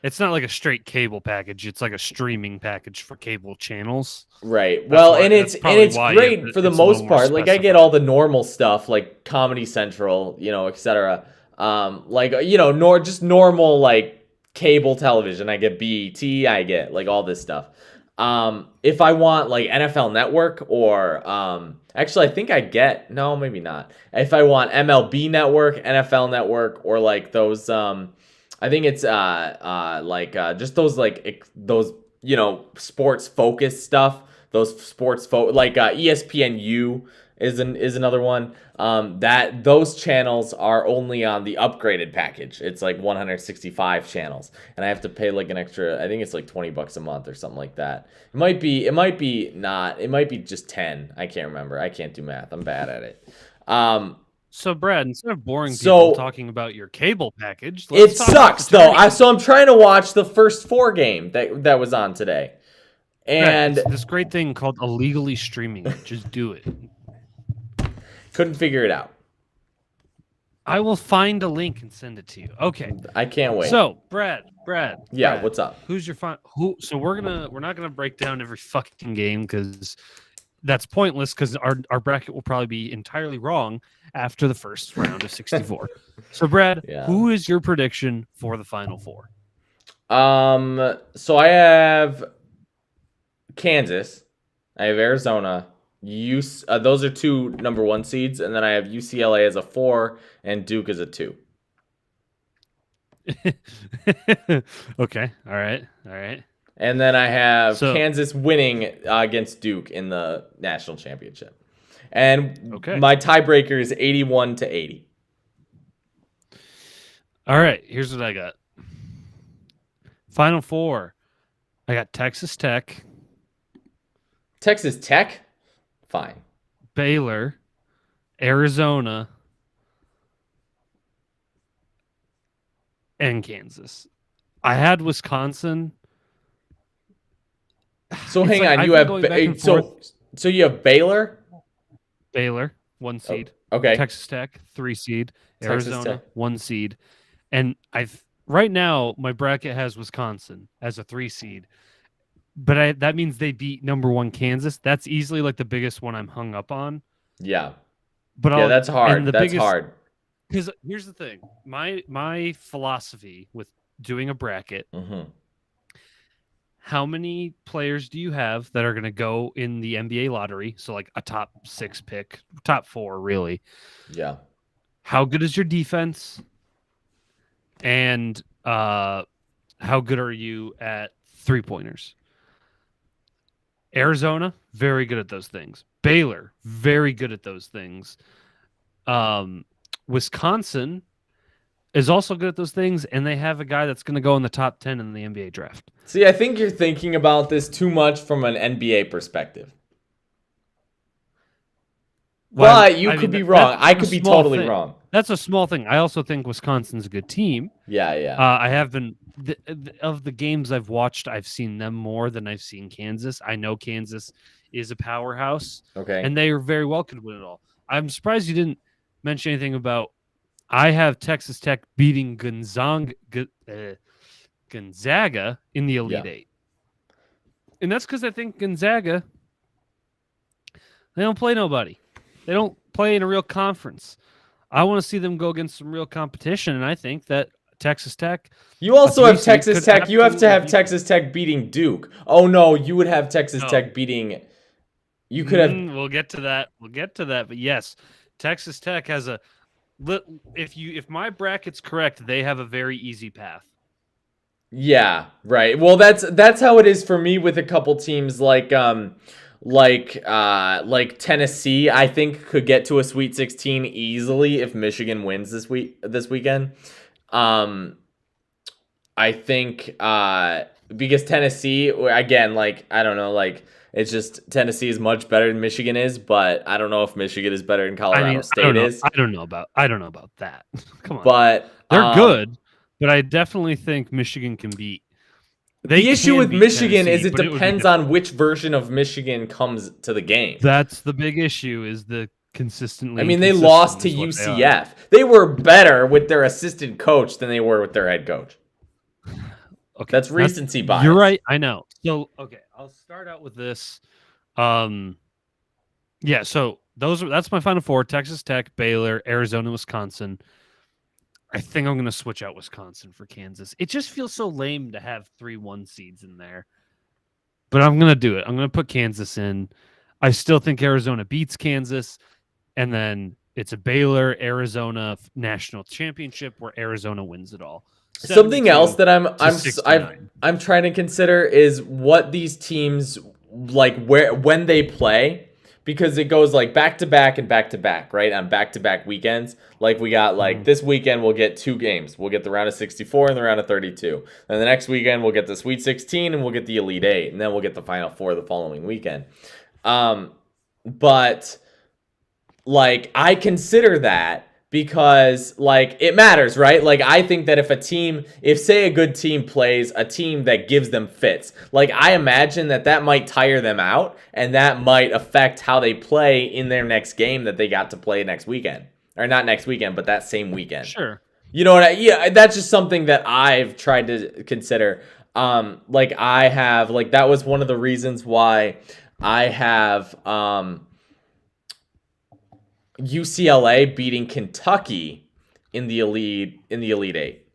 It's not like a straight cable package. It's like a streaming package for cable channels. Right. That's Well, why. and That's it's probably why you have great for the it's a little most more part. Like I get all specified. the normal stuff like Comedy Central, etc. Nor just normal like cable television. I get BET, I get like all this stuff. If I want like NFL Network or actually I think I get no, maybe not. If I want MLB Network, NFL Network, or like those I think it's just those those sports focused stuff, those ESPNU is another one. That those channels are only on the upgraded package. It's like 165 channels, and I have to pay like an extra. I think it's like $20 a month or something like that. It might be not. It might be just 10. I can't remember. I can't do math. I'm bad at it. Um, So, Brad, instead of boring people so talking about your cable package, let's it talk about the sucks though. tournament. So I'm trying to watch the first four game that was on today, Brad, it's and this great thing called illegally streaming it. Just do it. couldn't figure it out. I will find a link and send it to you. Okay. I can't wait. So, Brad, Yeah, Brad, what's up? who's your who? So we're not gonna break down every fucking game because that's pointless. Because our bracket will probably be entirely wrong after the first round of 64. So, Brad, Yeah. who is your prediction for the Final Four? So I have Kansas, I have Arizona. Those are two number one seeds, and then I have UCLA as a 4 and Duke as a 2. Okay. All right. And then I have So, Kansas winning against Duke in the national championship. And okay. my tiebreaker is 81 to 80. All right. Here's what I got. Final Four. I got Texas Tech, Texas Tech, fine. Baylor, Arizona, and Kansas. I had Wisconsin. So It's hang like on, I've you been have going back and forth. so you have Baylor. Baylor, 1 seed. Okay. Texas Tech, 3 seed. Texas Arizona, Tech. 1 seed. And right now my bracket has Wisconsin as a 3 seed. But that means they beat number 1 Kansas. That's easily like the biggest one I'm hung up on. Yeah. But Yeah, that's hard. That's hard. Because here's the thing. My philosophy with doing a bracket, Mm-hmm. how many players do you have that are going to go in the NBA lottery? So like a top 6 pick, top 4 really. Yeah. How good is your defense? And how good are you at 3-pointers? Arizona, very good at those things. Baylor, very good at those things. Wisconsin is also good at those things, and they have a guy that's going to go in the top 10 in the NBA draft. See, I think you're thinking about this too much from an NBA perspective. But you could be wrong. I could be totally wrong. That's a small thing. I also think Wisconsin's a good team. Yeah. I have been of the games I've watched, I've seen them more than I've seen Kansas. I know Kansas is a powerhouse, Okay. and they are very well could win it all. I'm surprised you didn't mention anything about I have Texas Tech beating Gonzaga in the Elite Yeah. Eight. And that's because I think Gonzaga, they don't play nobody. They don't play in a real conference. I want to see them go against some real competition, and I think that Texas Tech, You a also three have seed, Texas could Tech. You have to absolutely have beat them. Texas Tech beating Duke. Oh no, you would have Texas No, Tech beating. You could have. we'll get to that. We'll get to that. But yes, Texas Tech has a. If my bracket's correct, they have a very easy path. Yeah, right. Well, that's how it is for me with a couple teams like Tennessee. I think could get to a Sweet 16 easily if Michigan wins this weekend. Um, I think because Tennessee again, like I don't know, like it's just Tennessee is much better than Michigan is, but I don't know if Michigan is better than I Colorado mean, I don't State know. is. I don't know about that. Come on, But they're good, but I definitely think Michigan can beat. They the issue can with beat Michigan is Tennessee, it but it would be depends on difficult. which version of Michigan comes to the game. That's the big issue. Is the I consistently mean, they lost inconsistent to is what they are. UCF. They were better with their assistant coach than they were with their head coach. Okay, That's recency you're bias. right. I know. So okay, I'll start out with this. Um, yeah. So that's my final four: Texas Tech, Baylor, Arizona, Wisconsin. I think I'm going to switch out Wisconsin for Kansas. It just feels so lame to have 3 1 seeds in there, but I'm going to do it. I'm going to put Kansas in. I still think Arizona beats Kansas, and then it's a Baylor Arizona national championship where Arizona wins it all. Something else 72 that to 69. I'm trying to consider is what these teams like where when they play because it goes like back to back and back to back, right? On back to back weekends. Like we got like Mhm. this weekend we'll get 2 games. We'll get the round of 64 and the round of 32. And the next weekend we'll get the Sweet 16 and we'll get the Elite 8 and then we'll get the Final 4 the following weekend. Um but like I consider that because like it matters, right? Like I think that if say a good team plays a team that gives them fits, like I imagine that might tire them out and that might affect how they play in their next game that they got to play next weekend. Or not next weekend, but that same weekend. Sure. You know what yeah, that's just something that I've tried to consider. Like I have like that was one of the reasons why I have UCLA beating Kentucky in the Elite Eight.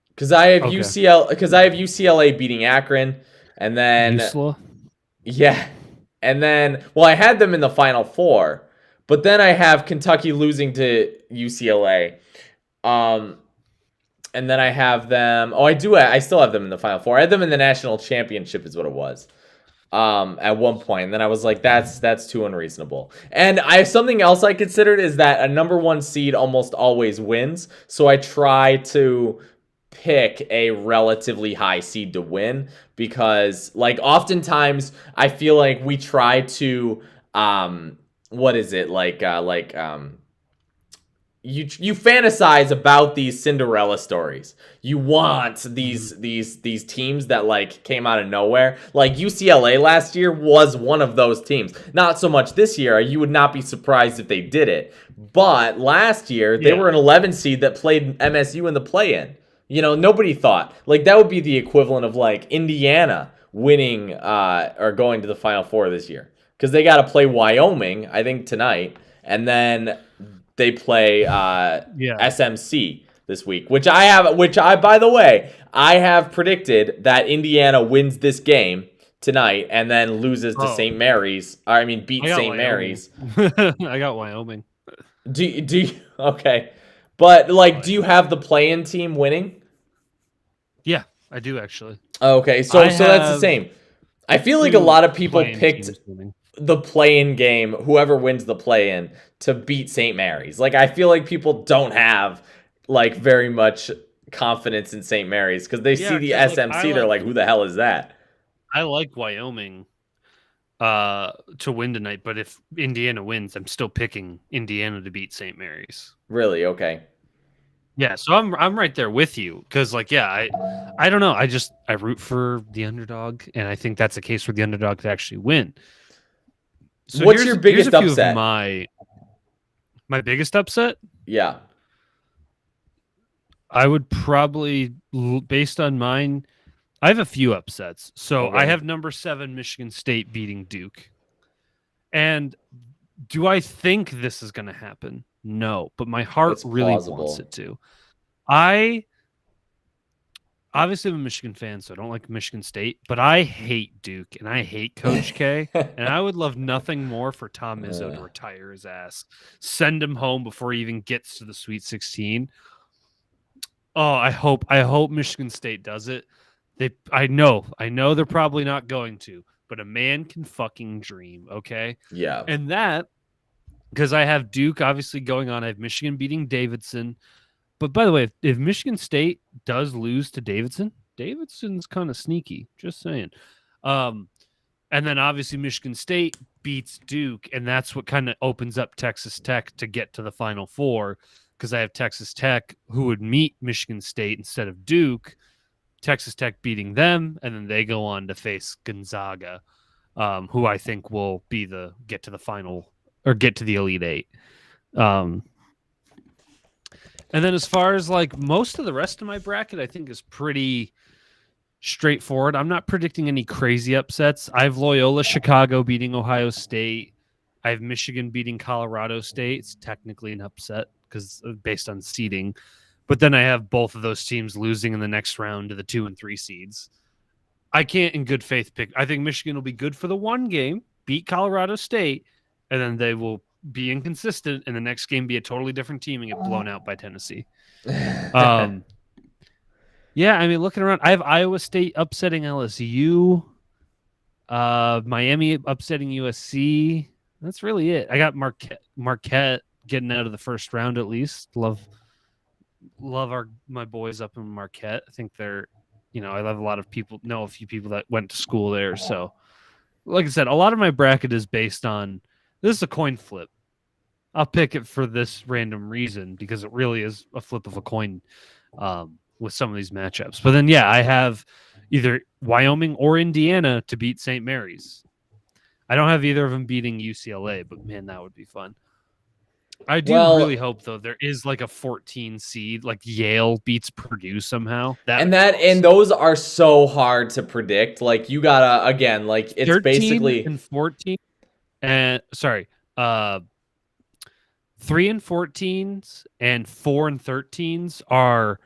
Because I have Okay. UCLA beating Akron, and then USLA. yeah, and then well I had them in the Final Four, but then I have Kentucky losing to UCLA, and then I have them. Oh, I still have them in the Final Four. I had them in the national championship, is what it was. At one point, and then I was like, that's too unreasonable. And something else I considered is that a number one seed almost always wins, so I try to pick a relatively high seed to win because like oftentimes I feel like we try to what is it you fantasize about these Cinderella stories. You want Mhm. these teams that like came out of nowhere. Like UCLA last year was one of those teams. Not so much this year. You would not be surprised if they did it. But last year they Yeah. were an 11 seed that played MSU in the play-in. You know, nobody thought like that would be the equivalent of like Indiana winning or going to the Final Four this year because they got to play Wyoming, I think tonight, and then they play Yeah. SMC this week, which I by the way, I have predicted that Indiana wins this game tonight and then loses to Oh, St. Mary's. I mean, I beat got St. Wyoming. Mary's. I got Wyoming. Do you, okay, but like, do But you have the play-in team winning? yeah, I do actually. Okay, I so that's the have same. I feel like a 2 lot of people playing picked teams winning. the play-in game, whoever wins the play-in, to beat St. Mary's. Like I feel like people don't have like very much confidence in St. Mary's because they see Yeah, the because like SMC, they're like, who the hell is that? I like Wyoming to win tonight, but if Indiana wins, I'm still picking Indiana to beat St. Mary's. Really? Okay. Yeah, so I'm right there with you because like yeah, I don't know. I root for the underdog, and I think that's a case for the underdog to actually win. So What's your here's a biggest few of upset? my My biggest upset? Yeah. I would probably, based on mine, I have a few upsets. So I Okay. have number 7 Michigan State beating Duke. And do I think this is going to happen? No, but my heart It's really wants plausible. it to. I obviously am a Michigan fan, so I don't like Michigan State, but I hate Duke and I hate Coach K. And I would love nothing more for Tom Izzo to Uh, retire his ass, send him home before he even gets to the Sweet 16. Oh, I hope Michigan State does it. I know they're probably not going to, but a man can fucking dream, okay? yeah. And that because I have Duke obviously going on. I have Michigan beating Davidson. But by the way, if Michigan State does lose to Davidson, Davidson's kind of sneaky. Just saying. Um, and then obviously Michigan State beats Duke, and that's what kind of opens up Texas Tech to get to the Final Four because I have Texas Tech who would meet Michigan State instead of Duke. Texas Tech beating them, and then they go on to face Gonzaga, who I think will be the get to the final or get to the Elite Eight. Um, and then as far as like most of the rest of my bracket, I think is pretty straightforward. I'm not predicting any crazy upsets. I have Loyola Chicago beating Ohio State. I have Michigan beating Colorado State. It's technically an upset because based on seeding. But then I have both of those teams losing in the next round to the 2 and 3 seeds. I can't in good faith pick. I think Michigan will be good for the one game, beat Colorado State, and then they will be inconsistent and the next game be a totally different team and get blown out by Tennessee. Um, yeah, I mean, looking around, I have Iowa State upsetting LSU, Miami upsetting USC. That's really it. I got Marquette getting out of the first round at least. Love my boys up in Marquette. I think they're, I love a lot of people, know a few people that went to school there. So, like I said, a lot of my bracket is based on this is a coin flip. I'll pick it for this random reason because it really is a flip of a coin with some of these matchups. But then, yeah, I have either Wyoming or Indiana to beat St. Mary's. I don't have either of them beating UCLA, but man, that would be fun. I do really Well, hope though there is like a 14 seed, like Yale beats Purdue somehow. That would and be and awesome. those are so hard to predict. Like you gotta again, like it's 13 basically and 14 and sorry, 3 and 14s and 4 and 13s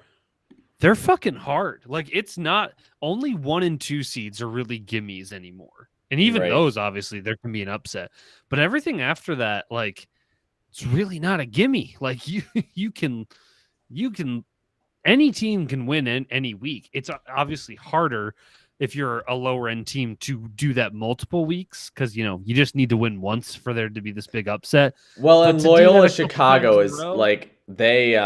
they're fucking hard. Like it's not only 1 and 2 seeds are really gimmies anymore. And even right. those obviously there can be an upset. But everything after that like it's really not a gimme. Like you can any team can win in any week. It's obviously harder if you're a lower end team to do that multiple weeks because you just need to win once for there to be this big upset. Well, But and to do that Loyola a couple times Chicago in a is row, like they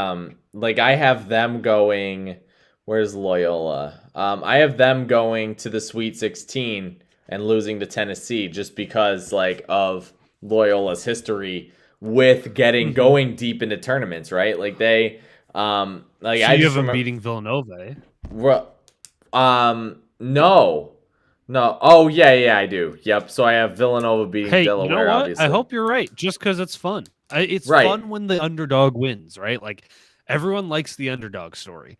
like I have them going. Where's Loyola? I have them going to the Sweet 16 and losing to Tennessee just because like of Loyola's history with getting mhm. going deep into tournaments, right? Like they like So I you have just them remember beating Villanova. Eh? no. No. Oh yeah, I do. Yep. So I have Villanova beating Hey, you know Delaware, what? I obviously. hope you're right. Just because it's fun. It's Right. fun when the underdog wins, right? Like everyone likes the underdog story.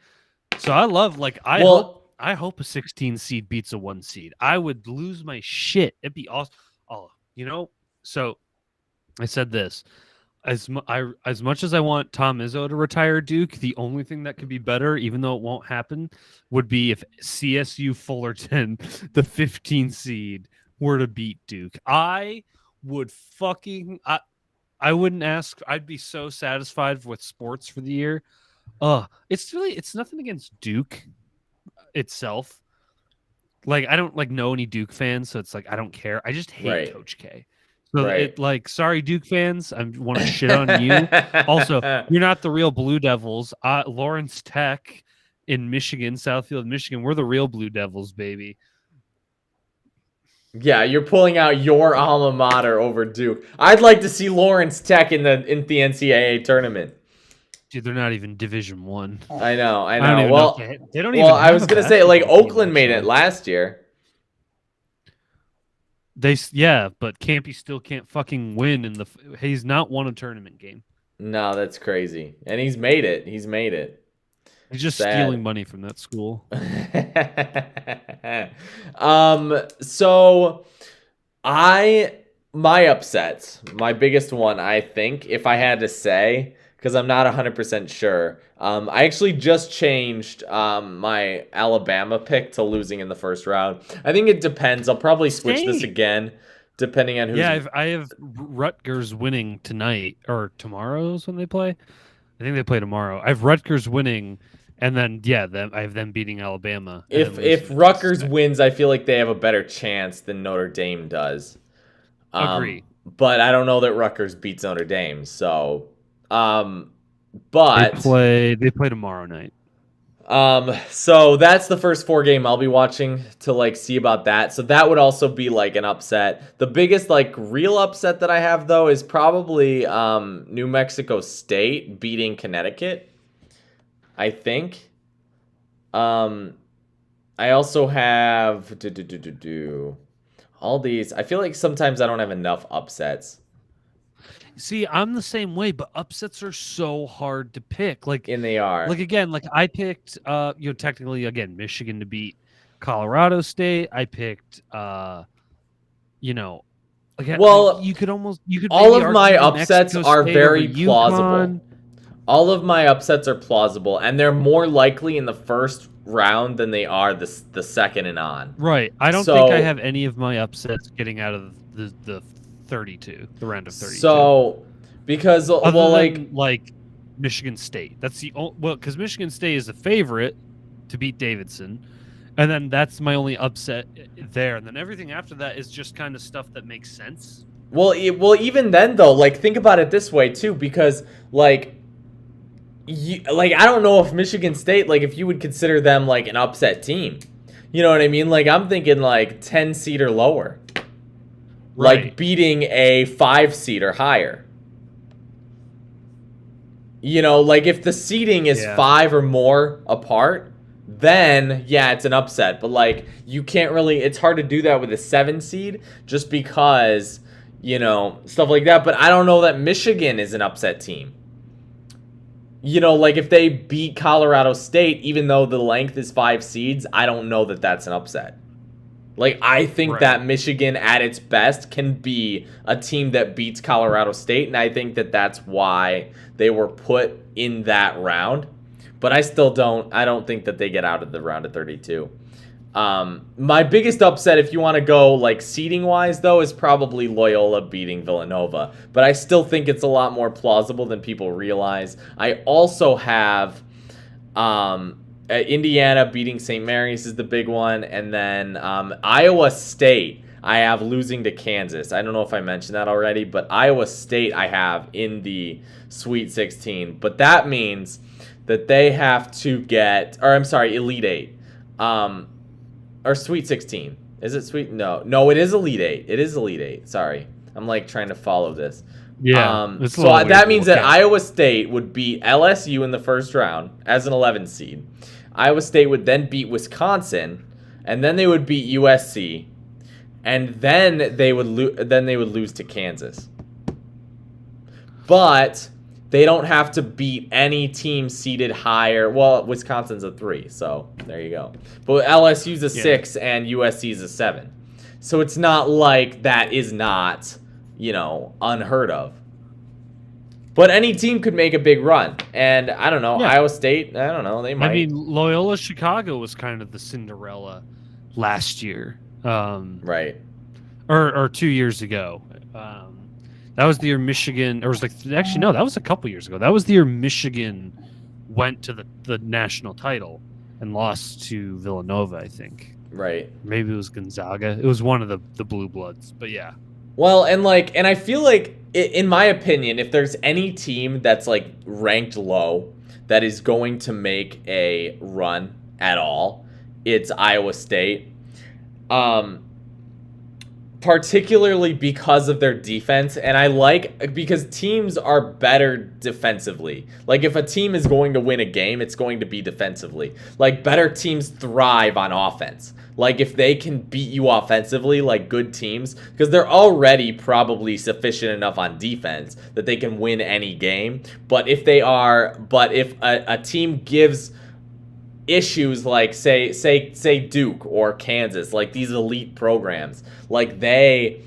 So I love like Well, I hope a 16 seed beats a 1 seed. I would lose my shit. It'd be awesome. Oh, so I said this. As much as I want Tom Izzo to retire Duke, the only thing that could be better, even though it won't happen, would be if CSU Fullerton, the 15 seed, were to beat Duke. I would I wouldn't ask. I'd be so satisfied with sports for the year. It's nothing against Duke itself. Like I don't like know any Duke fans, so it's like I don't care. I just hate right. Coach K. So Right. it like sorry Duke fans, I want to shit on you. Also, you're not the real Blue Devils. Lawrence Tech in Michigan, Southfield, Michigan, we're the real Blue Devils, baby. Yeah, you're pulling out your alma mater over Duke. I'd like to see Lawrence Tech in the NCAA tournament. Dude, they're not even Division One. I know, I I don't know. even know if they don't even I have was a gonna say like basketball team Oakland made it actually. last year. But Campy still can't fucking win in the. He's not won a tournament game. No, that's crazy. And he's made it. He's made it. He's just stealing Sad. money from that school. So I my upsets, my biggest one, I think, if I had to say, because I'm not 100% sure. I actually just changed my Alabama pick to losing in the first round. I think it depends. I'll probably switch this Same. again, depending on who's. Yeah, I have Rutgers winning tonight or tomorrow's when they play. I think they play tomorrow. I have Rutgers winning, and then I have them beating Alabama and then If losing to Texas Rutgers Tech. wins, I feel like they have a better chance than Notre Dame does. Agree. But I don't know that Rutgers beats Notre Dame. So, They but play tomorrow night. so that's the first 4 game I'll be watching to like see about that. So that would also be like an upset. The biggest like real upset that I have though is probably New Mexico State beating Connecticut. I think. I also have all these. I feel like sometimes I don't have enough upsets. See, I'm the same way, but upsets are so hard to pick. And they are. Like again, like I picked technically again Michigan to beat Colorado State. I picked you know, again, Well, you could all maybe of my argue New upsets Mexico are State over very plausible. UConn. All of my upsets are plausible, and they're more likely in the first round than they are the second and on. Right. I don't think I So have any of my upsets getting out of the 32, the round of 32. so because Other well than like like Michigan State. That's the well, because Michigan State is a favorite to beat Davidson, and then that's my only upset there. And then everything after that is just kind of stuff that makes sense. well even then though, like think about it this way too, because like I don't know if Michigan State, like if you would consider them like an upset team. You know what I mean? Like I'm thinking like 10 seed or lower. Right. Like beating a 5 seed or higher. You know, like if the seeding is 5 or more apart, then yeah, it's an upset. But like you can't really, it's hard to do that with a 7 seed just because, you know, stuff like that. But I don't know that Michigan is an upset team. You know, like if they beat Colorado State, even though the length is 5 seeds, I don't know that that's an upset. Like, I think that Michigan at its best can be a team that beats Colorado State, and I think that that's why they were put in that round. But I don't think that they get out of the round of 32. My biggest upset, if you want to go like seeding wise though, is probably Loyola beating Villanova, but I still think it's a lot more plausible than people realize. I also have Indiana beating St. Mary's is the big one, and then Iowa State I have losing to Kansas. I don't know if I mentioned that already, but Iowa State I have in the Sweet 16, but that means that they have to get, or I'm sorry, Elite 8. Or Sweet 16. Is it Sweet? No, it is Elite 8. It is Elite 8. Sorry. I'm like trying to follow this. Yeah. So that means that Iowa State would beat LSU in the first round as an 11 seed. Iowa State would then beat Wisconsin, and then they would beat USC, and then they would lose to Kansas. But they don't have to beat any team seeded higher. Well, Wisconsin's a 3, so there you go. But LSU's a 6 and USC's a 7. So it's not like that is not, you know, unheard of. But any team could make a big run. And I don't know, Iowa State, I don't know, they might. I mean, Loyola Chicago was kind of the Cinderella last year. Right. Or 2 years ago. That was the year Michigan, or was like actually no, that was a couple years ago. That was the year Michigan went to the national title and lost to Villanova, I think. Right. Maybe it was Gonzaga. It was one of the Blue Bloods, but yeah. Well, and I feel like, in my opinion, if there's any team that's like ranked low that is going to make a run at all, it's Iowa State. particularly because of their defense. And I like because teams are better defensively. Like if a team is going to win a game, it's going to be defensively. Like better teams thrive on offense. Like if they can beat you offensively, like good teams, because they're already probably sufficient enough on defense that they can win any game. But if a team gives issues like say Duke or Kansas, like these elite programs, like they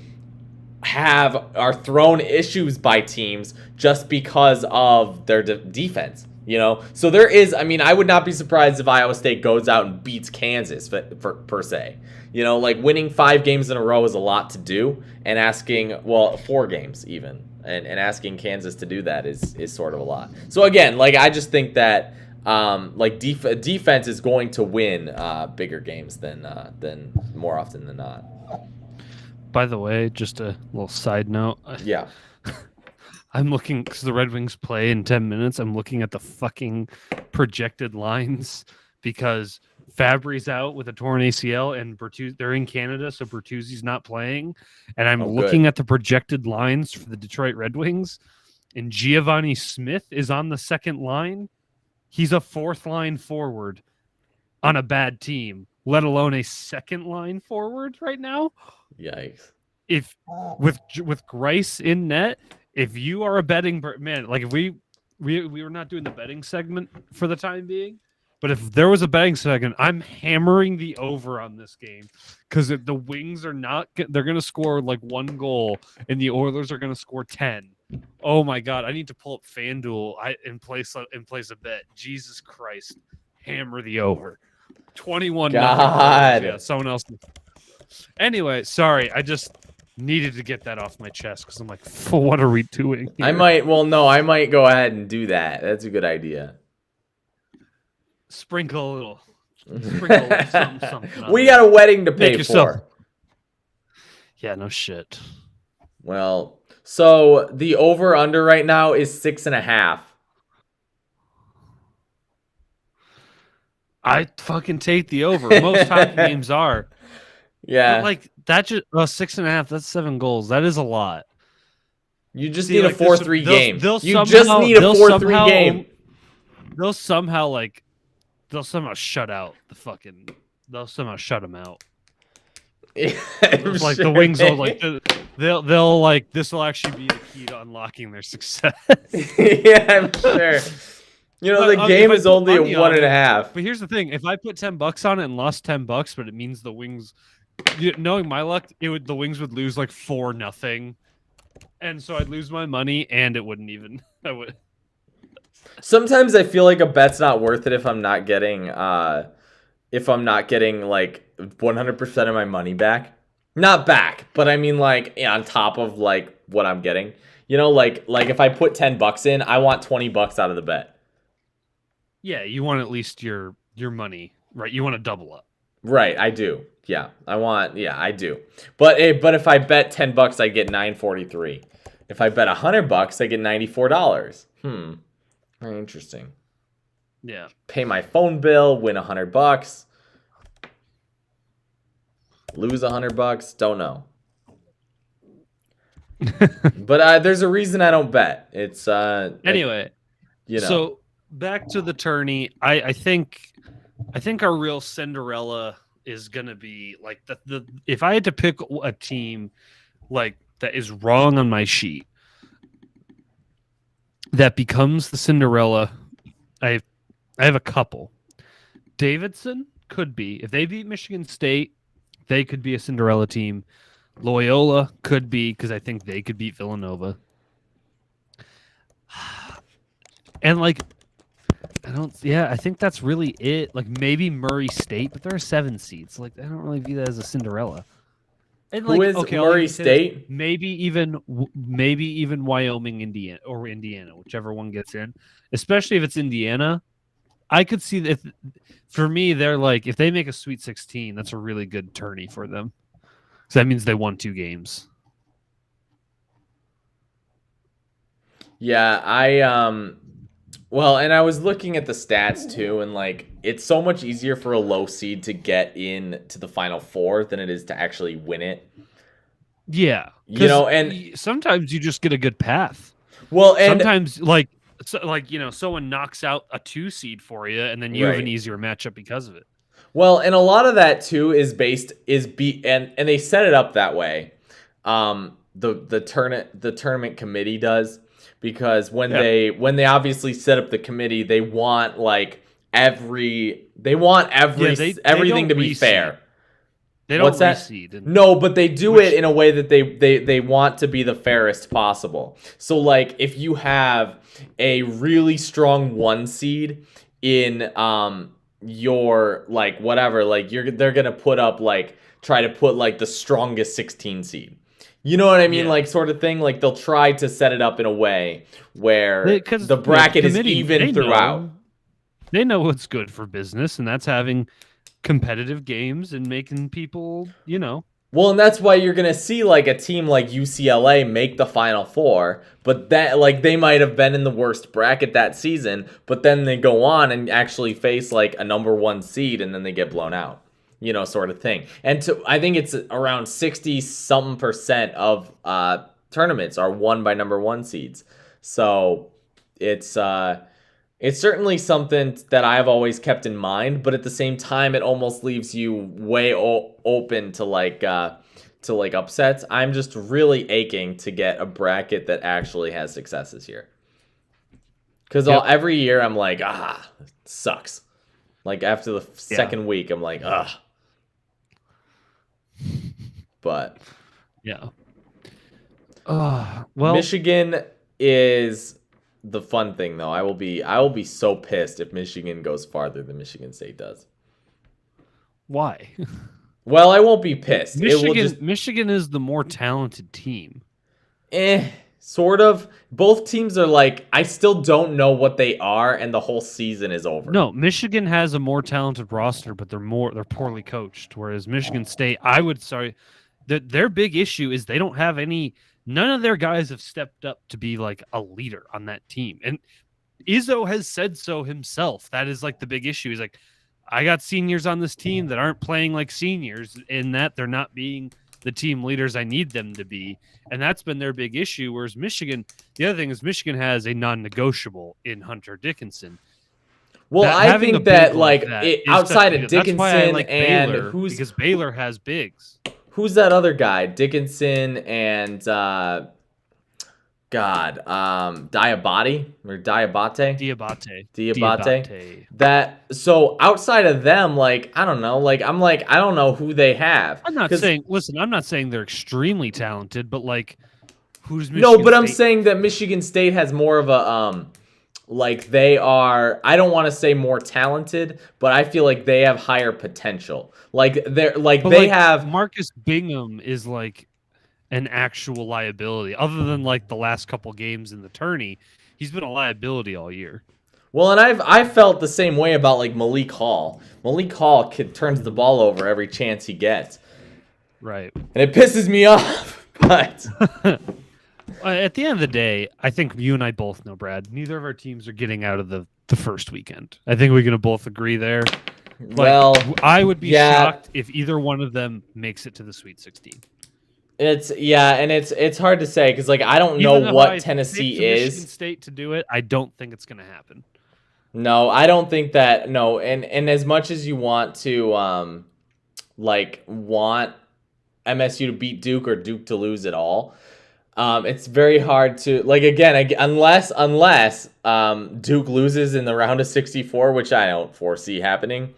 are thrown issues by teams just because of their defense, you know. So there is, I mean, I would not be surprised if Iowa State goes out and beats Kansas per se. You know, like winning 5 games in a row is a lot to do, and asking, well, 4 games even, and asking Kansas to do that is sort of a lot. So again, like I just think that defense is going to win bigger games than more often than not. By the way, just a little side note. Yeah. I'm looking because the Red Wings play in 10 minutes. I'm looking at the fucking projected lines because Fabry's out with a torn ACL and they're in Canada, so Bertuzzi's not playing. And I'm looking at the projected lines for the Detroit Red Wings, and Giovanni Smith is on the second line. He's a 4th line forward on a bad team, let alone a 2nd line forward right now. Yikes. If with Grice in net, if you are a betting man, like if we were not doing the betting segment for the time being, but if there was a betting segment, I'm hammering the over on this game because if the Wings are not, they're going to score like 1 goal and the Oilers are going to score 10. Oh my God! I need to pull up FanDuel and place a bet. Jesus Christ! Hammer the over. 21. God. Yeah, someone else. Anyway, sorry. I just needed to get that off my chest because I'm like, what are we doing here? I might go ahead and do that. That's a good idea. Sprinkle a little. Something we got a wedding to pay for. Yeah, no shit. Well, so the over under right now is 6.5. I fucking take the over. Most hockey games are. Yeah. But like that just 6.5, that's 7 goals. That is a lot. You just need a 4-3 game. You just need a 4-3 game. They'll somehow shut out the fucking. They'll somehow shut them out. Like the Wings will like they'll like this will actually be the key to unlocking their success. Yeah, I'm sure. You know, the game is only a 1.5. But here's the thing: if I put $10 on it and lost $10, but it means the Wings, knowing my luck, the Wings would lose like 4-0, and so I'd lose my money, and it wouldn't even. I would. Sometimes I feel like a bet's not worth it if I'm not getting like 100% of my money back. Not back, but I mean like on top of like what I'm getting. You know, like if I put $10 in, I want $20 out of the bet. Yeah, you want at least your money, right? You want to double up. Right, I do. Yeah, I do. But if I bet $10, I get $9.43. If I bet $100, I get $94. Very interesting. Yeah. Pay my phone bill, win $100. Lose $100, don't know. But there's a reason I don't bet. It's anyway. You know. So back to the tourney. I think our real Cinderella is gonna be like the if I had to pick a team like that is wrong on my sheet that becomes the Cinderella. I have a couple. Davidson could be, if they beat Michigan State, they could be a Cinderella team. Loyola could be, because I think they could beat Villanova. And like, I think that's really it. Like maybe Murray State, but there are 7 seeds. Like I don't really view that as a Cinderella. And who is Murray State? Maybe even Wyoming, Indiana, whichever one gets in. Especially if it's Indiana, I could see that. For me, they're like if they make a Sweet 16, that's a really good tourney for them. So that means they won 2 games. Yeah, well, and I was looking at the stats too, and like it's so much easier for a low seed to get in to the Final Four than it is to actually win it. Yeah, You because know, and sometimes you just get a good path. well, and Sometimes, someone knocks out a 2 seed for you, and then you have an right. easier matchup because of it. Well, and a lot of that too and they set it up that way. The tournament committee does, because Yeah, when they obviously set up the committee, they want like yeah. They everything don't to be reseed. fair. They don't What's that? reseed, and No, but they do it which in a way that they want to be the fairest possible. So like if you have a really strong 1 seed in your like whatever, like they're going to put up like try to put like the strongest 16 seed. You know what I mean? yeah, Like sort of thing. Like they'll try to set it up in a way where because the the bracket is committee even throughout. they know what's good for business, and that's having competitive games and making people, Well, and that's why you're gonna see like a team like UCLA make the Final Four, but that like they might have been in the worst bracket that season, but then they go on and actually face like a number 1 seed, and then they get blown out, sort of thing. And I think it's around 60 something percent of tournaments are won by number 1 seeds, so it's it's certainly something that I've always kept in mind, but at the same time, it almost leaves you way open to like upsets. I'm just really aching to get a bracket that actually has successes here, because yep, every year I'm like, it sucks. Like after the yeah, second week, I'm like, but yeah. Well, Michigan is the fun thing though. I will be so pissed if Michigan goes farther than Michigan State does. why? Well, I won't be pissed. It will just Michigan is the more talented team. sort of. Both teams are like, I still don't know what they are, and the whole season is over. No, Michigan has a more talented roster, but they're poorly coached. Whereas Michigan State, their big issue is they don't have any. None of their guys have stepped up to be like a leader on that team, and Izzo has said so himself. That is like the big issue. He's like, I got seniors on this team that aren't playing like seniors, in that they're not being the team leaders I need them to be. And that's been their big issue. Whereas Michigan, the other thing is Michigan has a non-negotiable in Hunter Dickinson. Well, That I having a think big that like like that is such outside a of good. That's why I Dickinson like and Baylor, because Baylor has bigs. who's that other guy? Dickinson and God, Diabate or Diabate? Diabate. Diabate. Diabate. That so outside of them, like I don't know, like I'm like I don't know who they have I'm not because saying listen, I'm not saying they're extremely talented, but like who's no, Michigan but I'm State? saying that Michigan State has more of a like they are. I don't want to say more talented, but I feel like they have higher potential. Like they're like But they like have. Marcus Bingham is like an actual liability. Other than like the last couple games in the tourney, he's been a liability all year. Well, and I felt the same way about like Malik Hall. Malik Hall turns the ball over every chance he gets, Right. and it pisses me off. But At the end of the day, I think you and I both know, Brad, neither of our teams are getting out of the first weekend. I think we can both agree there. Like, well, I would be yeah, shocked if either one of them makes it to the Sweet 16. and it's hard to say because like I don't know Even though what I Tennessee picked Michigan is. State to do it, I don't think it's going to happen. No, I don't think that. No, and as much as you want to like want MSU to beat Duke or Duke to lose at all. It's very hard to like again unless Duke loses in the round of 64, which I don't foresee happening.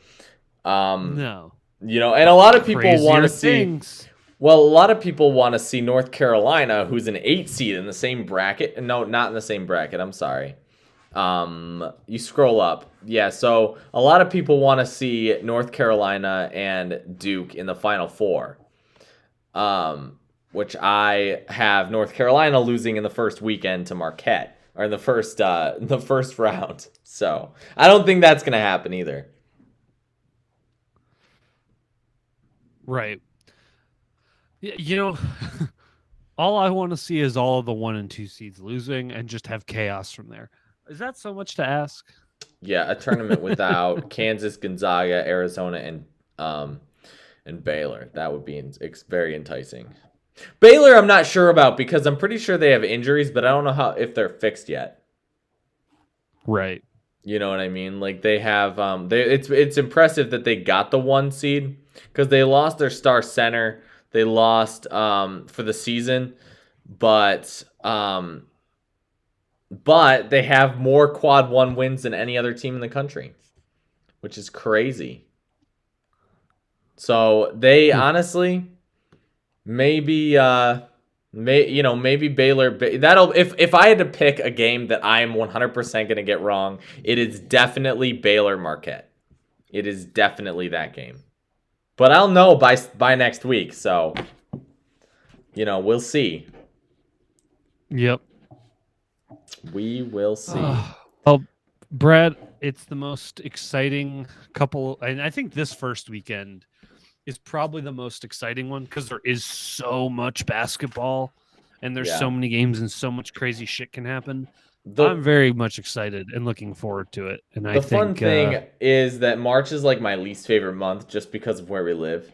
No. And a lot of people want Crazier to see. things. Well, a lot of people want to see North Carolina, who's an 8 seed in the same bracket. No, not in the same bracket. I'm sorry. You scroll up. Yeah, so a lot of people want to see North Carolina and Duke in the Final Four. Which I have North Carolina losing in the first weekend to Marquette, or in the first round. So I don't think that's gonna happen either. Right. All I want to see is all of the 1 and 2 seeds losing and just have chaos from there. Is that so much to ask? Yeah, a tournament without Kansas, Gonzaga, Arizona, and Baylor. That would be very enticing. Baylor, I'm not sure about because I'm pretty sure they have injuries, but I don't know how if they're fixed yet. Right. You know what I mean? Like they have, it's impressive that they got the 1 seed because they lost their star center. They lost for the season, but they have more quad 1 wins than any other team in the country, which is crazy. So they honestly maybe maybe Baylor that'll if I had to pick a game that I am 100% going to get wrong, it is definitely Baylor Marquette. It is definitely that game. But I'll know by next week, so we'll see. Yep. We will see. Well, Brad, it's the most exciting couple, and I think this first weekend is probably the most exciting one because there is so much basketball and there's so many games and so much crazy shit can happen. I'm very much excited and looking forward to it. And the fun thing is that March is like my least favorite month just because of where we live.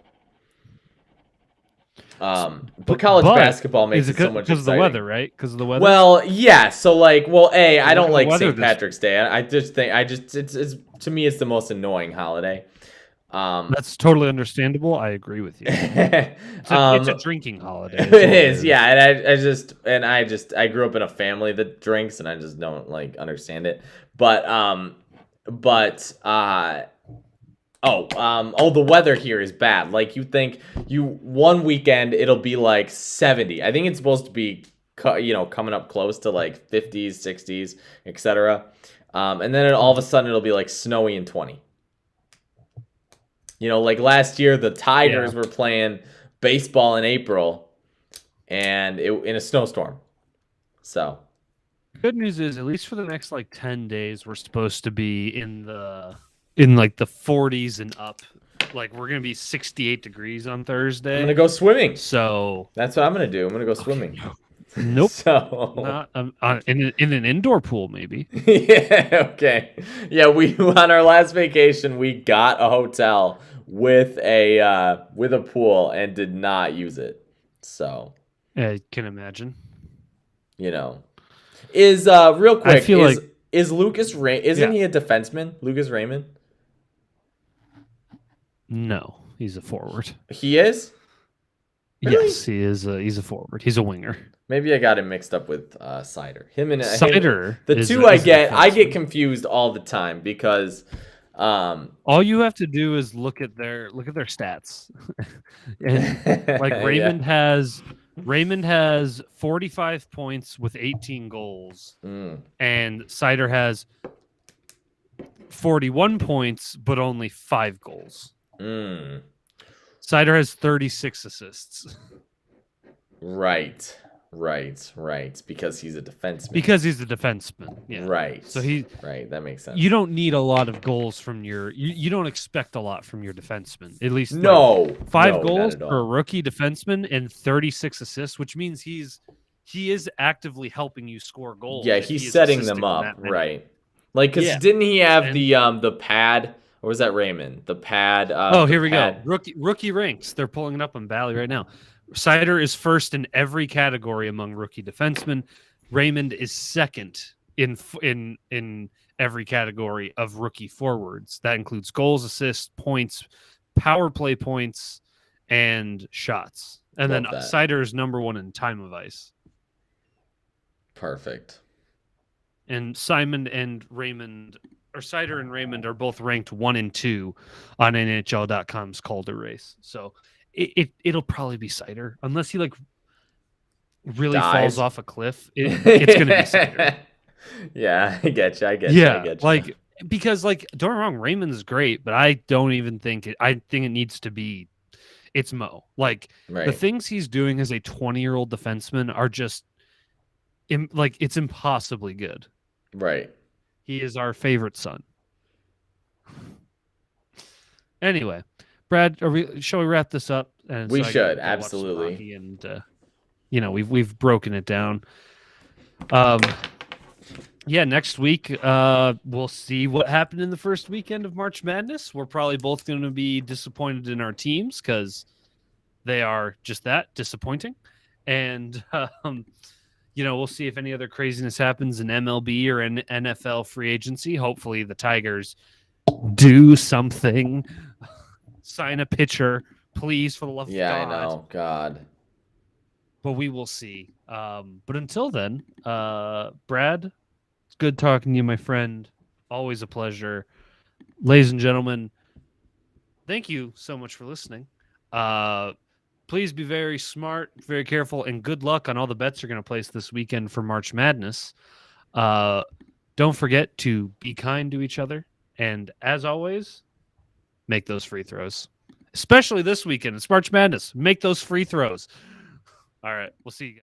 But college basketball makes it so much because of the weather, right? Because of the weather. Well, yeah. So like, I don't like St. Patrick's Day. I just think it's to me it's the most annoying holiday. That's totally understandable. I agree with you. It's a drinking holiday. It is, yeah. And I grew up in a family that drinks, and I just don't like understand it. But the weather here is bad. Like you think one weekend it'll be like 70. I think it's supposed to be coming up close to like 50s, 60s, etc. And then all of a sudden it'll be like snowy and 20. Like last year, the Tigers were playing baseball in April, and in a snowstorm. So, good news is, at least for the next like 10 days, we're supposed to be in like the 40s and up. Like we're gonna be 68 degrees on Thursday. I'm gonna go swimming. So that's what I'm gonna do. I'm gonna go swimming. Nope. So not in an indoor pool, maybe. Yeah. Okay. Yeah. We on our last vacation, we got a hotel with a pool and did not use it. So I can imagine. Is real quick. I feel is Lucas isn't he a defenseman? Lucas Raymond? No, he's a forward. He is. Really? Yes, he is. He's a forward. He's a winger. Maybe I got him mixed up with Cider. The two I get confused all the time because all you have to do is look at their stats. And like Raymond has 45 points with 18 goals. And Cider has 41 points but only 5 goals. Cider has 36 assists. Right. Because he's a defenseman. Yeah. Right. So right. That makes sense. You don't need a lot of goals from you don't expect a lot from your defenseman. At least no. 5 goals for a rookie defenseman and 36 assists, which means he is actively helping you score goals. Yeah, he's setting them up, right? Like, because didn't he have the pad? Or was that Raymond? The pad. Here we go. Rookie ranks. They're pulling it up on Bally right now. Cider is first in every category among rookie defensemen. Raymond is second in every category of rookie forwards. That includes goals, assists, points, power play points, and shots. And then Cider is number 1 in time of ice. Perfect. And Cider and Raymond are both ranked 1 and 2 on NHL.com's Calder race. So it'll probably be Cider unless he like really falls off a cliff. It's gonna be Cider. Yeah, I get you. Like because like don't get me wrong, Raymond's great, but I don't even think it. I think it needs to be. It's Mo. Like the things he's doing as a 20-year-old defenseman are just it's impossibly good. Right. He is our favorite son. Anyway, Brad, shall we wrap this up? And we should absolutely. And we've broken it down. Next week we'll see what happened in the first weekend of March Madness. We're probably both going to be disappointed in our teams because they are just that disappointing. And we'll see if any other craziness happens in MLB or in NFL free agency. Hopefully, the Tigers do something. Sign a pitcher, please, for the love of Yeah, I God. know. God. But we will see. But until then, Brad, it's good talking to you, my friend. Always a pleasure. Ladies and gentlemen, thank you so much for listening. Please be very smart, very careful, and good luck on all the bets you're going to place this weekend for March Madness. Don't forget to be kind to each other. And as always, make those free throws. Especially this weekend. It's March Madness. Make those free throws. All right. We'll see you guys.